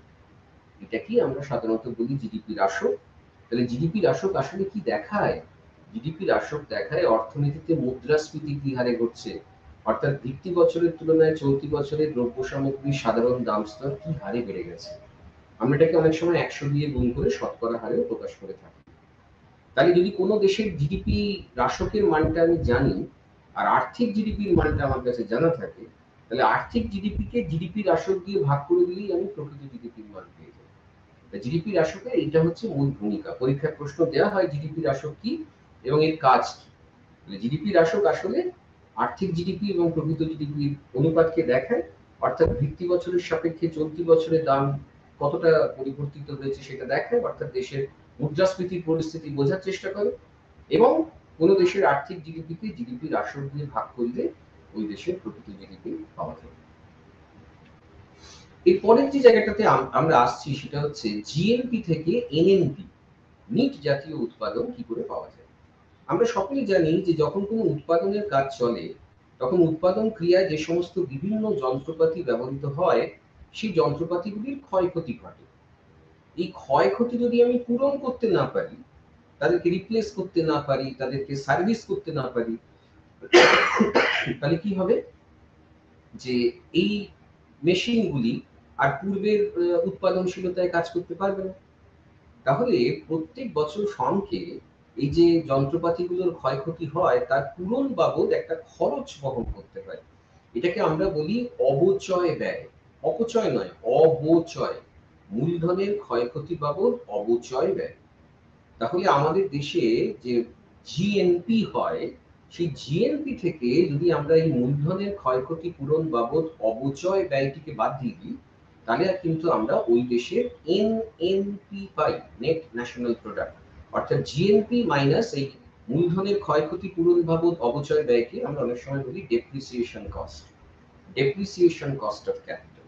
এটা কি আমরা সাধারণত বলি জিডিপি হ্রাসক। তাহলে জিডিপি হ্রাসক আসলে কি দেখায়? জিডিপি হ্রাসক দেখায় অর্থনীতিতে মুদ্রাস্ফীতি কি হারে ঘটছে, অর্থাৎ ভিত্তি বছরের তুলনায় চলতি বছরের দ্রব্য সামগ্রীর সাধারণ দাম স্তর কি হারে বেড়ে গেছে। আমরা এটাকে অনেক সময় 100 দিয়ে গুণ করে শতকরা হারেও প্রকাশ করে থাকি। তাহলে যদি কোনো দেশের জিডিপি হ্রাসকের মানটা আমি জানি আর আর্থিক জিডিপির মানটা আমার কাছে জানা থাকে, তাহলে আর্থিক জিডিপিকে জিডিপি হ্রাসক দিয়ে ভাগ করে দিলেই আমি প্রকৃত জিডিপির মান পেয়ে যাবো। জিডিপি হ্রাসকের এটা হচ্ছে মূল ভূমিকা। পরীক্ষায় প্রশ্ন দেওয়া হয় জিডিপি হ্রাসক কি এবং এর কাজ কি। জিডিপি হ্রাসক আসলে আর্থিক জিডিপি এবং প্রকৃত জিডিপির অনুপাতকে দেখায়, অর্থাৎ ভিত্তি বছরের সাপেক্ষে চলতি বছরের দাম কতটা পরিবর্তিত হয়েছে সেটা দেখায়, অর্থাৎ দেশের মুদ্রাস্ফীতির পরিস্থিতি বোঝার চেষ্টা করে এবং কোন দেশের আর্থিক জিডিপিকে জিডিপি হ্রাসক দিয়ে ভাগ করলে ওই দেশের প্রকৃত জিডিপি পাওয়া যায়। এর পরের যে জায়গাটাতে আমরা আসছি সেটা হচ্ছে জিএনপি থেকে এনএনপি নিট জাতীয় উৎপাদন কি করে পাওয়া যায়। আমরা সকলেই জানি যে যখন কোনো উৎপাদনের কাজ চলে তখন উৎপাদন ক্রিয়ায় যে সমস্ত বিভিন্ন যন্ত্রপাতি ব্যবহৃত হয় সেই যন্ত্রপাতিগুলির ক্ষয়ক্ষতি ঘটে। এই ক্ষয়ক্ষতি যদি আমি পূরণ করতে না পারি, তাদেরকে রিপ্লেস করতে না পারি, তাদেরকে সার্ভিস করতে না পারি, তাহলে কি হবে যে এই মেশিনগুলি আর পূর্বের উৎপাদনশীলতায় কাজ করতে পারবে না। তাহলে প্রত্যেক বছর ফার্মকে এই যে যন্ত্রপাতিগুলোর ক্ষয়ক্ষতি হয় তার পূরণ বাবদ একটা খরচ বহন করতে হয়। এটাকে আমরা বলি অবচয় ব্যয়। অপচয় নয়, অবচয়। মূলধনের ক্ষয়ক্ষতি বাবদ অবচয় ব্যয়। তাহলে আমাদের দেশে যে জিএনপি হয় সেই জিএনপি থেকে যদি আমরা এই মূলধনের ক্ষয়ক্ষতি পূরণ বাবদ অবচয় ব্যয়টিকে বাদ দিয়ে দিই, তাহলে কিন্তু আমরা ওই দেশের এনএনপি পাই, নেট ন্যাশনাল প্রোডাক্ট। অর্থাৎ জিএনপি মাইনাস এই মূলধনের ক্ষয়ক্ষতি পূরণ বাবদ অবচয় ব্যয়কে আমরা অনেক সময় বলি depreciation cost, depreciation cost of capital.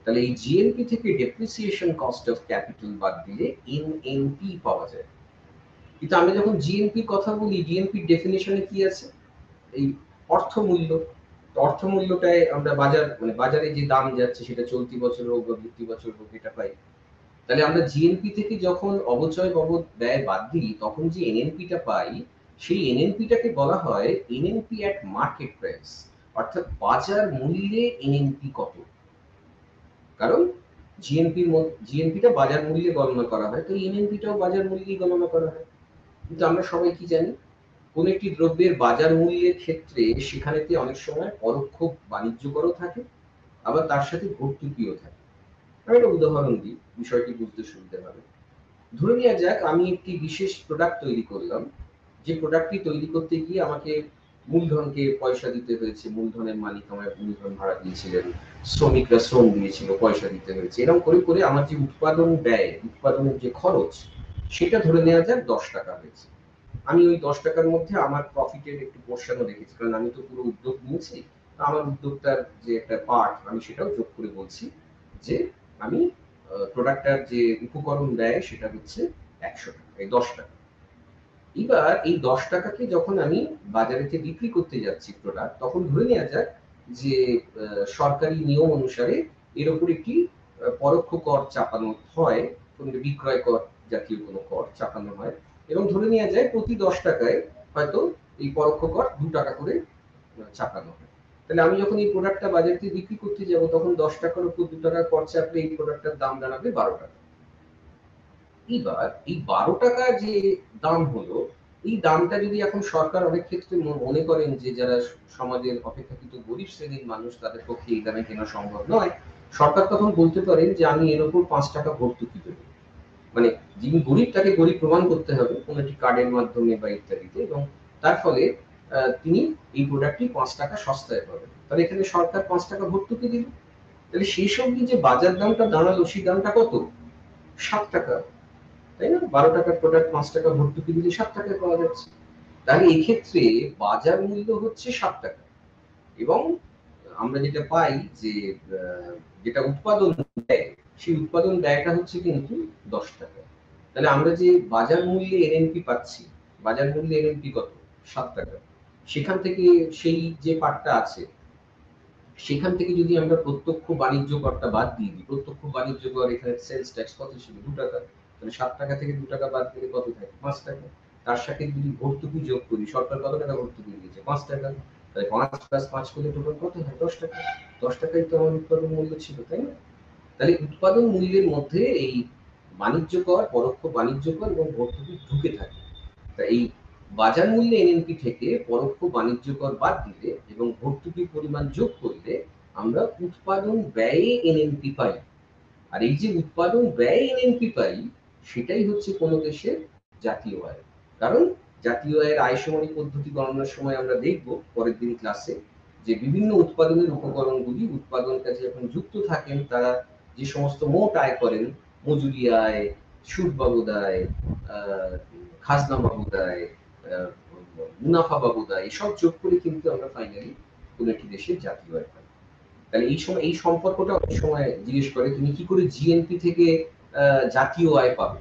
তাহলে এই জিএনপি থেকে ডেপ্রিসিয়েশন কস্ট অফ ক্যাপিটাল বাদ দিলে এনএনপি পাওয়া যায়। কিন্তু আমরা যখন জিএনপির কথা বলি, জিএনপির ডেফিনিশনে কি আছে? এই অর্থমূল্য। অর্থমূল্যটায় আমরা বাজারে যে দাম যাচ্ছে সেটা চলতি বছর হোক বা ভিত্তি বছর হোক এটা পাই। তাহলে আমরা জিএনপি থেকে যখন অবচয় বাবদ ব্যয় বাদ দিই তখন যে এনএনপিটা পাই সেই এনএনপিটাকে বলা হয় এনএনপি অ্যাট মার্কেট প্রাইস, অর্থাৎ বাজার মূল্যে এনএনপি কত। কারণ জিএনপিটা বাজার মূল্যে গণনা করা হয়, তো এনএনপিটাও বাজার মূল্যেই গণনা করা হয়। কিন্তু আমরা সবাই কি জানি, কোন একটি দ্রব্যের বাজার মূল্যের ক্ষেত্রে সেখানেতে অনেক সময় পরোক্ষ বাণিজ্য করও থাকে, আবার তার সাথে ভর্তুকিও থাকে। আমি একটা উদাহরণ দিই বিষয়টি বুঝতে সুবিধা হবে। ধরে নেওয়া যাক আমি একটি বিশেষ প্রোডাক্ট তৈরি করলাম, যে প্রোডাক্টটি তৈরি করতে গিয়ে আমাকে মূলধনকে পয়সা দিতে হয়েছে, মূলধনের মালিক আমায় মূলধন ভাড়া দিয়েছিলেন, শ্রমিকরা শ্রম দিয়েছিল, পয়সা দিতে হয়েছে। এরকম করে করে আমার যে উৎপাদন ব্যয়, উৎপাদনের যে খরচ, সেটা ধরে নেওয়া যাক 10 টাকা হয়েছে। আমি ওই 10 টাকার মধ্যে আমার প্রফিটের একটু পোর্শনও রেখেছি, কারণ আমি তো পুরো উদ্যোগ নিয়েছি। আমার উদ্যোগটার যে একটা পার্ট আমি সেটাও যোগ করে বলছি যে আমি প্রোডাক্টটার যে উপকরণ ব্যয় সেটা হচ্ছে 100 টাকা, এই 10 টাকা। এবার এই 10 টাকাকে যখন আমি বাজারেতে বিক্রি করতে যাচ্ছি প্রোডাক্ট, তখন ধরে নেওয়া যাক যে সরকারি নিয়ম অনুসারে এর উপর একটি পরোক্ষ কর চাপানো হয়, কোনো বিক্রয় কর জাতীয় কোনো কর চাপানো হয় এবং ধরে নেওয়া যায় প্রতি 10 টাকায় হয়তো এই পরোক্ষ কর 2 টাকা করে চাপানো হয়। তাহলে আমি যখন এই প্রোডাক্টটা বাজারে বিক্রি করতে যাব তখন 10 টাকার উপর 2 টাকা কর চাপলে এই প্রোডাক্টটার দাম দাঁড়াবে 12 টাকা। এবার এই 12 টাকা যে দাম হলো, এই দামটা যদি এখন সরকার অনেক ক্ষেত্রে মনে করেন যে যারা সমাজের অপেক্ষাকৃত গরিব শ্রেণীর মানুষ তাদের পক্ষে এই দামে কেনা সম্ভব নয়, সরকার তখন বলতে পারেন যে আমি এর উপর 5 টাকা ভর্তুকি দেবো। মানে যিনি গরিব তাকে গরিব প্রমাণ করতে হবে কোনো একটি কার্ডের মাধ্যমে বা ইত্যাদিতে, এবং তার ফলে তিনি এই প্রোডাক্টটি 5 টাকা সস্তায় পাবেন। তাহলে এখানে সরকার 5 টাকা ভর্তুকি দিল। তাহলে সেই সঙ্গে যে বাজার দামটা দাঁড়ালো সেই দামটা কত? 7 টাকা। তাই না? 12 টাকার প্রোডাক্ট 5 টাকা ভর্তুকি দিলে 7 টাকায় পাওয়া যাচ্ছে। তাহলে এই ক্ষেত্রে বাজার মূল্য হচ্ছে 7 টাকা এবং আমরা যেটা পাই যে যেটা উৎপাদন ব্যয় সেই উৎপাদন ব্যয়টা হচ্ছে কিন্তু 10 টাকা। তাহলে আমরা যে বাজার মূল্যে এনএনপি পাচ্ছি, বাজার মূল্যে এনএনপি কত? 7 টাকা। সেখান থেকে সেই যে পার্টটা আছে, সেখান থেকে যদি আমরা প্রত্যক্ষ বাণিজ্য করটা বাদ দিয়ে দিই, প্রত্যক্ষ বাণিজ্য কর এখানে সেলস ট্যাক্স কত ছিল? 2 টাকা। তাহলে 7 টাকা থেকে 2 টাকা বাদ দিলে কত থাকে? 5 টাকা। তার সাথে যদি ভর্তুকি যোগ করি, সরকার কত টাকা ভর্তুকি দিয়েছে? 5 টাকা। তাহলে 5 প্লাস 5 করলে টোটাল কত হয়? 10 টাকা। 10 টাকাই তো আমার উৎপাদন মূল্য ছিল, তাই না? তাহলে উৎপাদন মূল্যের মধ্যে এই বাণিজ্য কর, পরোক্ষ বাণিজ্য কর এবং ভর্তুকি ঢুকে থাকে। তা এই বাজার মূল্যে এনএনপি থেকে পরোক্ষ বাণিজ্য কর বাদ দিলে এবং ভর্তুকির পরিমাণ যোগ করলে আমরা উৎপাদন ব্যয়ে এনএনপি পাই। আর এই যে উৎপাদন ব্যয়ে এনএনপি পাই, সেটাই হচ্ছে কোনো দেশের জাতীয় আয়। কারণ জাতীয় আয়ের আয় সমানি পদ্ধতি গণনার সময় আমরা দেখব পরের দিন ক্লাসে যে বিভিন্ন উৎপাদনের উপকরণগুলি উৎপাদন কাজে যখন যুক্ত থাকেন, তারা যে সমস্ত মোট আয় করেন, মজুরি আয়, সুদ বাবদ আয়, খাজনা বাবদ আয়, মুনাফা বাবদ আয়, এসব যোগ করে কিন্তু আমরা ফাইনালি কোনো একটি দেশের জাতীয় আয় পাই। তাহলে এই সময় এই সম্পর্কটা অনেক সময় জিজ্ঞেস করে, তুমি কি করে জিএনপি থেকে জাতীয় আয় পাবে?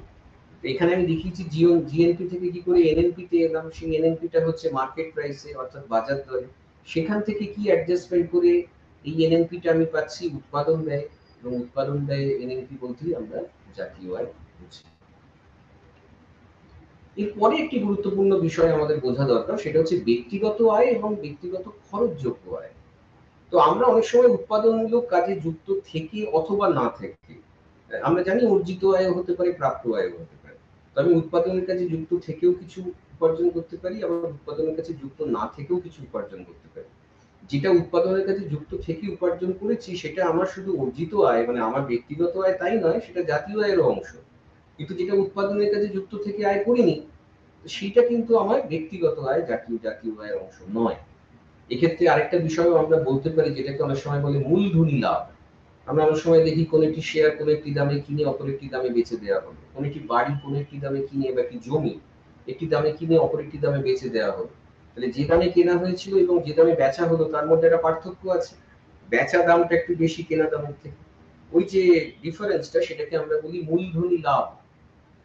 এখানে আমি দেখিয়েছি জিএনপি থেকে কি করে এনএনপি তে এলাম। সেই এনএনপি টা হচ্ছে মার্কেট প্রাইসে, অর্থাৎ বাজার দরে। সেখান থেকে কি অ্যাডজাস্টমেন্ট করে এই এনএনপি টা আমি পাচ্ছি উৎপাদন ব্যয়, এবং উৎপাদন ব্যয় এনএনপি বলতেই আমরা জাতীয় আয় বুঝি। এরপরে একটি গুরুত্বপূর্ণ বিষয় আমাদের বোঝা দরকার, সেটা হচ্ছে ব্যক্তিগত আয় এবং ব্যক্তিগত খরচযোগ্য আয়। তো আমরা অনেক সময় উৎপাদনমূলক কাজে যুক্ত থেকে অথবা না থেকে, আমরা জানি অর্জিত আয় হতে পারে, প্রাপ্য আয় হতে পারে। তো আমি উৎপাদনের কাজে যুক্ত থেকেও কিছু উপার্জন করতে পারি, আবার উৎপাদনের কাছে যুক্ত না থেকেও কিছু উপার্জন করতে পারি। যেটা উৎপাদনের কাছে যুক্ত থেকে উপার্জন করেছি সেটা আমার শুধু অর্জিত আয়, মানে আমার ব্যক্তিগত আয় তাই নয়, সেটা জাতীয় আয়েরও অংশ। কিন্তু যেটা উৎপাদনের কাছে যুক্ত থেকে আয় করিনি, সেটা কিন্তু আমার ব্যক্তিগত আয়, জাতীয় আয়ের অংশ নয়। এক্ষেত্রে আরেকটা বিষয়ও আমরা বলতে পারি, যেটাকে অনেক সময় বলে মূলধনী লাভ। আমরা অনেক সময় দেখি কোন একটি শেয়ার কোন একটি দামে কিনে অপর একটি দামে বেচে দেওয়া হলো, কোন একটি বাড়ি কোন একটি দামে কিনে বা একটি জমি একটি দামে কিনে অপর একটি দামে বেচে দেওয়া হলো। তাহলে যে দামে কেনা হয়েছিল এবং যে দামে বেচা হলো তার মধ্যে একটা পার্থক্য আছে। বেচা দামটা একটু বেশি কেনা দামের থেকে। ওই যে ডিফারেন্সটা, সেটাকে আমরা বলি মূলধনী লাভ।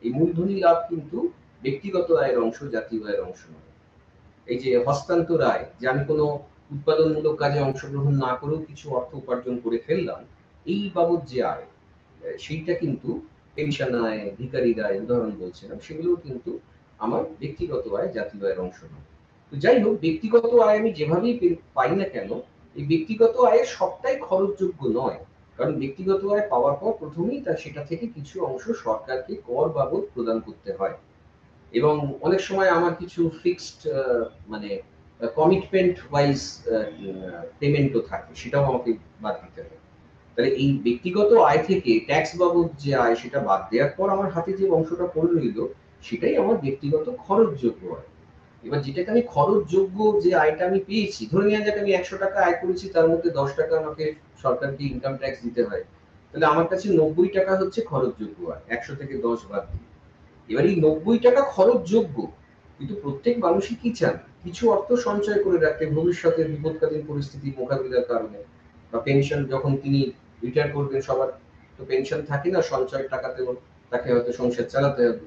এই মূলধনী লাভ কিন্তু ব্যক্তিগত আয়ের অংশ, জাতীয় আয়ের অংশ নয়। এই যে হস্তান্তর আয়, যে আমি কোনো উৎপাদনমূলক কাজে অংশগ্রহণ না করেও কিছু অর্থ উপার্জন করে ফেললাম, এই বাবদ যে আয়, সেইটা কিন্তু পেনশন আয়, ভিখারির আয় উদাহরণ বলছিলাম, সেগুলোও কিন্তু আমার ব্যক্তিগত আয়, জাতীয় আয়ের অংশ নয়। তো যাই হোক, ব্যক্তিগত আয় আমি যেভাবেই পাই না কেন, এই ব্যক্তিগত আয়ের সবটাই খরচযোগ্য নয়। কারণ ব্যক্তিগত আয় পাওয়ার পর প্রথমেই তার সেটা থেকে কিছু অংশ সরকারকে কর বাবদ প্রদান করতে হয়, এবং অনেক সময় আমার কিছু ফিক্সড মানে কমিটমেন্ট ওয়াইজ পেমেন্টও থাকে, সেটাও আমাকে বাদ দিতে হয়। তাহলে এই ব্যক্তিগত আয় থেকে ট্যাক্স বাবদ যে আয়, সেটা বাদ দেওয়ার পর আমার হাতে যে অংশটা পড়ে রইল, সেটাই আমার ব্যক্তিগত খরচযোগ্য আয়। এবার যেটাকে আমি খরচযোগ্য যে আয়টা আমি পেয়েছি, ধরে নেওয়া যাক আমি 100 টাকা আয় করেছি, তার মধ্যে 10 টাকা আমাকে সরকারকে ইনকাম ট্যাক্স দিতে হয়। তাহলে আমার কাছে 90 টাকা হচ্ছে খরচযোগ্য আয়, 100 থেকে 10 বাদ দিয়ে। এবার এই 90 টাকা খরচযোগ্য, কিন্তু প্রত্যেক মানুষই কি চান? কিছু অর্থ সঞ্চয় করে রাখতে ভবিষ্যতের বিপদকালীন পরিস্থিতি মোকাবিলার কারণে, বা পেনশন যখন তিনি রিটায়ার করবেন, সবার তো পেনশন থাকে না, সঞ্চয়ের টাকাতেও তাকে হয়তো সংসার চালাতে হবে।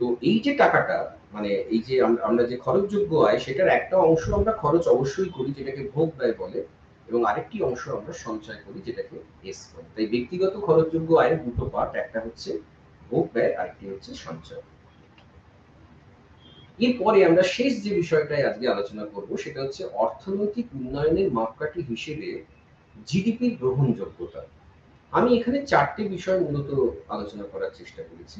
তো এই যে টাকাটা, মানে এই যে আমরা যে খরচযোগ্য আয়, সেটার একটা অংশ আমরা খরচ অবশ্যই করি, যেটাকে ভোগ ব্যয় বলে, এবং আরেকটি অংশ আমরা সঞ্চয় করি, যেটাকে এস বলে। তাই ব্যক্তিগত খরচযোগ্য আয়ের দুটো পার্ট, একটা হচ্ছে ভোগ ব্যয়, আরেকটি হচ্ছে সঞ্চয়। এরপরে আমরা শেষ যে বিষয়টাই আজকে আলোচনা করব, সেটা হচ্ছে অর্থনৈতিক উন্নয়নের মাপকাঠি হিসেবে জিডিপির গ্রহণযোগ্যতা। আমি এখানে 4 টে বিষয় মূলত আলোচনা করার চেষ্টা করেছি।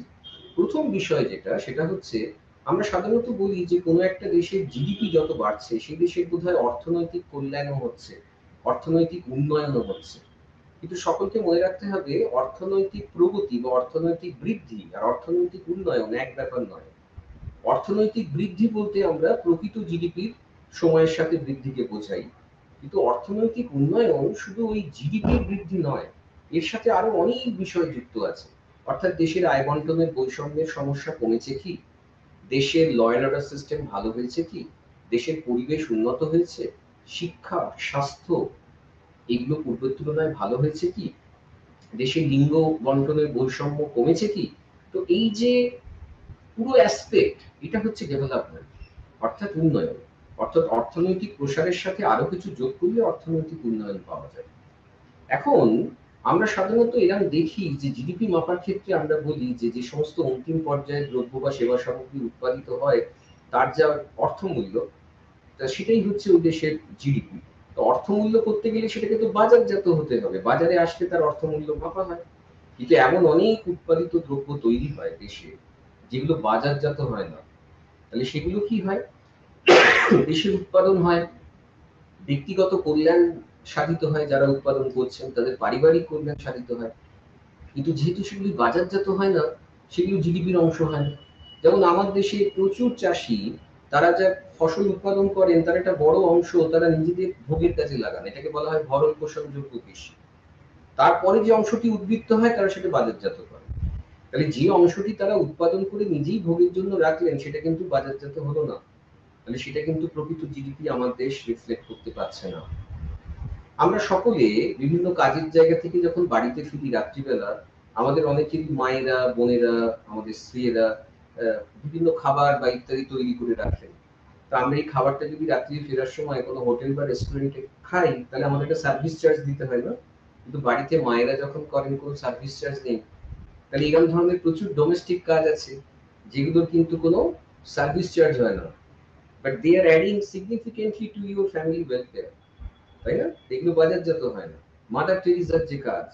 প্রথম বিষয় যেটা, সেটা হচ্ছে আমরা সাধারণত বলি যে কোনো একটা দেশের জিডিপি যত বাড়ছে, সেই দেশের বোধহয় অর্থনৈতিক কল্যাণও হচ্ছে, অর্থনৈতিক উন্নয়নও হচ্ছে। কিন্তু সকলকে মনে রাখতে হবে, অর্থনৈতিক প্রগতি বা অর্থনৈতিক বৃদ্ধি আর অর্থনৈতিক উন্নয়ন এক ব্যাপার নয়। অর্থনৈতিক বৃদ্ধি বলতে আমরা প্রকৃত জিডিপির সময়ের সাথে বৃদ্ধিকে বোঝাই। কিন্তু অর্থনৈতিক উন্নয়ন শুধু ওই জিডিপির বৃদ্ধি নয়, এর সাথে আরো অনেক বিষয় যুক্ত আছে। অর্থাৎ দেশের আয় বন্টনের বৈষম্যের সমস্যা কমেছে কি, দেশের ল অ্যান্ড অর্ডার সিস্টেম ভালো হয়েছে কি, দেশের পরিবেশ উন্নত হয়েছে, শিক্ষা, স্বাস্থ্য, এগুলো পূর্বের তুলনায় ভালো হয়েছে কি, দেশের লিঙ্গ বন্টনের বৈষম্য কমেছে কি? তো এই যে পুরো অ্যাসপেক্ট, এটা হচ্ছে ডেভেলপমেন্ট, অর্থাৎ উন্নয়ন। অর্থাৎ অর্থনৈতিক প্রসারের সাথে আরো কিছু যোগ করলে অর্থনৈতিক উন্নয়ন পাওয়া যায়। এখন আমরা সাধারণত এরকম দেখি যে জিডিপি মাপার ক্ষেত্রে আমরা বলি যে যে সমস্ত অন্তিম পর্যায়ে দ্রব্য বা সেবা সামগ্রী উৎপাদিত হয় তার যা অর্থমূল্য, তা সেটাই হচ্ছে ওই দেশের জিডিপি। তো অর্থমূল্য করতে গেলে সেটাকে তো বাজারজাত হতে হবে, বাজারে আসলে তার অর্থমূল্য মাপা হয়। কিন্তু এমন অনেক উৎপাদিত দ্রব্য তৈরি হয় দেশে যেগুলো বাজারজাত হয় না। তাহলে সেগুলো কি হয়? দেশের উৎপাদন হয়, ব্যক্তিগত কল্যাণ সাধিত হয়, যারা উৎপাদন করছেন তাদের পারিবারিক কল্যাণ সাধিত হয়। কিন্তু যেহেতু সেগুলি বাজারজাত হয় না, সেগুলো জিডিপির অংশ হয় না। যেমন আমার দেশে প্রচুর চাষি, তারা যা ফসল উৎপাদন করেন তার একটা বড় অংশ তারা নিজেদের ভোগের কাজে লাগান, এটাকে বলা হয় ভরণ পোষণযোগ্য কৃষি। তারপরে যে অংশটি উদ্বৃত্ত হয় তারা সেটা বাজারজাত করে। তাহলে যে অংশটি তারা উৎপাদন করে নিজেই ভোগের জন্য রাখলেন সেটা কিন্তু বাজারজাত হলো না। তাহলে সেটা কিন্তু প্রকৃত জিডিপি আমার দেশ রিফ্লেক্ট করতে পারছে না। আমরা সকলে বিভিন্ন কাজের জায়গা থেকে যখন বাড়িতে ফিরি রাত্রিবেলা, আমাদের অনেকেরই মায়েরা, বোনেরা, আমাদের স্ত্রীরা বিভিন্ন খাবার বা ইত্যাদি তৈরি করে রাখেন। তো আমরা এই খাবারটা যদি রাত্রি ফেরার সময় কোনো হোটেল বা রেস্টুরেন্টে খাই, তাহলে আমাদের একটা সার্ভিস চার্জ দিতে হয় না? কিন্তু বাড়িতে মায়েরা যখন করেন কোনো সার্ভিস চার্জ নেই। তাহলে এরকম ধরনের প্রচুর ডোমেস্টিক কাজ আছে যেগুলোর কিন্তু কোনো সার্ভিস চার্জ হয় না, but they are adding significantly to your family welfare, তাই না? এগুলো বাজারজাত হয় না। মাদার টেরিজার যে কাজ,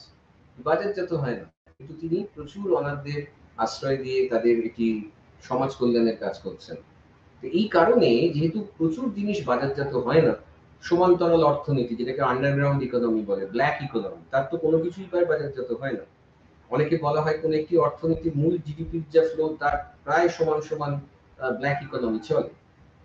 বাজারজাত হয় না, কিন্তু তিনি প্রচুর অনাথদের আশ্রয় দিয়ে তাদের এটি সমাজ কল্যাণের কাজ করছেন। তো এই কারণে যেহেতু প্রচুর জিনিস বাজারজাত হয় না, সমান্তরাল অর্থনীতি যেটাকে আন্ডারগ্রাউন্ড ইকোনমি বলে, ব্ল্যাক ইকোনমি, তার তো কোনো কিছুই প্রায় বাজারজাত হয় না। অনেকে বলা হয় কোন একটি অর্থনীতির মূল জিডিপির যা ফ্লো তার প্রায় সমান সমান ব্ল্যাক ইকোনমি চলে।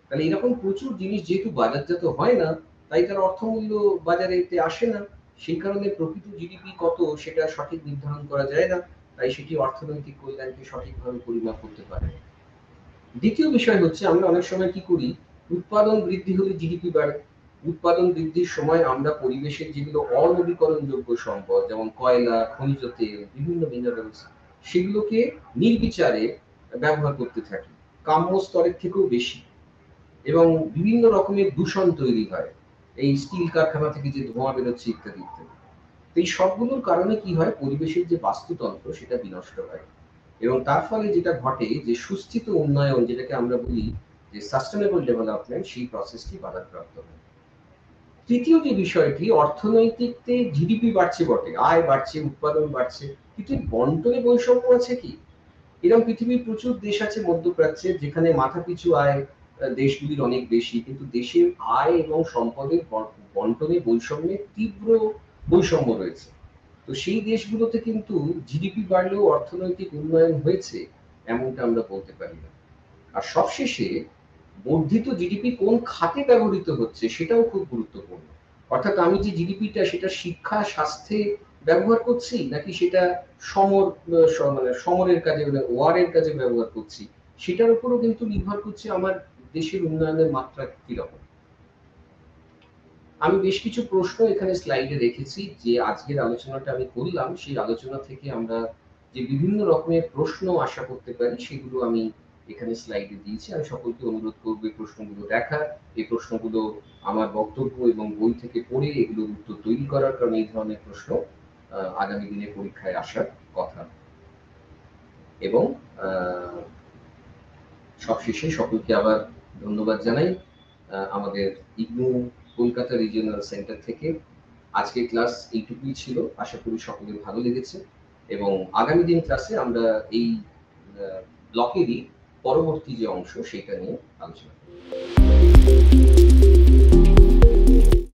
তাহলে এরকম প্রচুর জিনিস যেহেতু বাজারজাত হয় না, তাই তার অর্থমূল্য বাজারে আসে না। সেই কারণে প্রকৃত জিডিপি কত সেটা সঠিক নির্ধারণ করা যায় না, তাই সেটি অর্থনৈতিক কল্যাণকে সঠিকভাবে পরিমাপ করতে পারে না। দ্বিতীয় বিষয় হচ্ছে আমরা অনেক সময় কি করি, উৎপাদন বৃদ্ধি হলে জিডিপি বাড়ে। উৎপাদন বৃদ্ধির সময় আমরা পরিবেশের যেগুলো অনবীকরণযোগ্য সম্পদ যেমন কয়লা, খনিজ তেল, বিভিন্ন মিনারেলস, সেগুলোকে নির্বিচারে ব্যবহার করতে থাকি, কাম্য স্তরের থেকেও বেশি। এবং বিভিন্ন রকমের দূষণ তৈরি হয়, এই স্টিল কারখানা থেকে যে ধোঁয়া বেরোচ্ছে ইত্যাদি ইত্যাদি। তো এই সবগুলোর কারণে কি হয়, পরিবেশের যে বাস্তুতন্ত্র সেটা বিনষ্ট হয়। এবং তার ফলে যেটা ঘটে যে সুস্থিত উন্নয়ন যেটাকে আমরা বলি যে সাস্টেনেবল ডেভেলপমেন্ট, সেই প্রসেসটি বাধাপ্রাপ্ত হয়। তৃতীয় যে বিষয়টি, অর্থনৈতিকতে জিডিপি বাড়ছে বটে, আয় বাড়ছে, উৎপাদন বাড়ছে, কিন্তু বন্টনে বৈষম্য আছে কি? এরকম পৃথিবীর প্রচুর দেশ আছে মধ্যপ্রাচ্যে যেখানে মাথাপিছু আয় দেশগুলির অনেক বেশি, কিন্তু দেশের আয় এবং সম্পদের বন্টনে বৈষম্যের তীব্র বৈষম্য রয়েছে। তো সেই দেশগুলোতে কিন্তু জিডিপি বাড়লেও অর্থনৈতিক উন্নয়ন হয়েছে এমনটা আমরা বলতে পারি না। আর সবশেষে বর্ধিত জিডিপি কোন খাতে ব্যবহৃত হচ্ছে সেটাও খুব গুরুত্বপূর্ণ। অর্থাৎ আমি যে জিডিপিটা সেটা শিক্ষা, স্বাস্থ্যে ব্যবহার করছি নাকি সেটা সমর, মানে সমরের কাজে, মানে ওয়ারের কাজে ব্যবহার করছি, সেটার উপরও কিন্তু নির্ভর করছে আমার দেশের উন্নয়নের মাত্রা কিরকম। আমি বেশ কিছু প্রশ্ন এখানে স্লাইডে রেখেছি যে আজকের আলোচনাটা আমি করলাম, সেই আলোচনা থেকে আমরা যে বিভিন্ন রকমের প্রশ্ন আশা করতে পারি সেগুলো আমি এখানে স্লাইডে দিয়েছি। আমি সকলকে অনুরোধ করব এই প্রশ্নগুলো দেখার, এই প্রশ্নগুলো আমার বক্তব্য এবং বই থেকে পড়ে এগুলোর উত্তর তৈরি করার, কারণ এই ধরনের প্রশ্ন আগামী দিনে পরীক্ষায় আসার কথা। এবং সবশেষে সকলকে আবার ধন্যবাদ জানাই আমাদের ইগনু কলকাতা রিজিওনাল সেন্টার থেকে। আজকের ক্লাস এইটুকুই ছিল, আশা করি সকলের ভালো লেগেছে এবং আগামী দিন ক্লাসে আমরা এই ব্লকেরই পরবর্তী যে অংশ সেটা নিয়ে আলোচনা করব।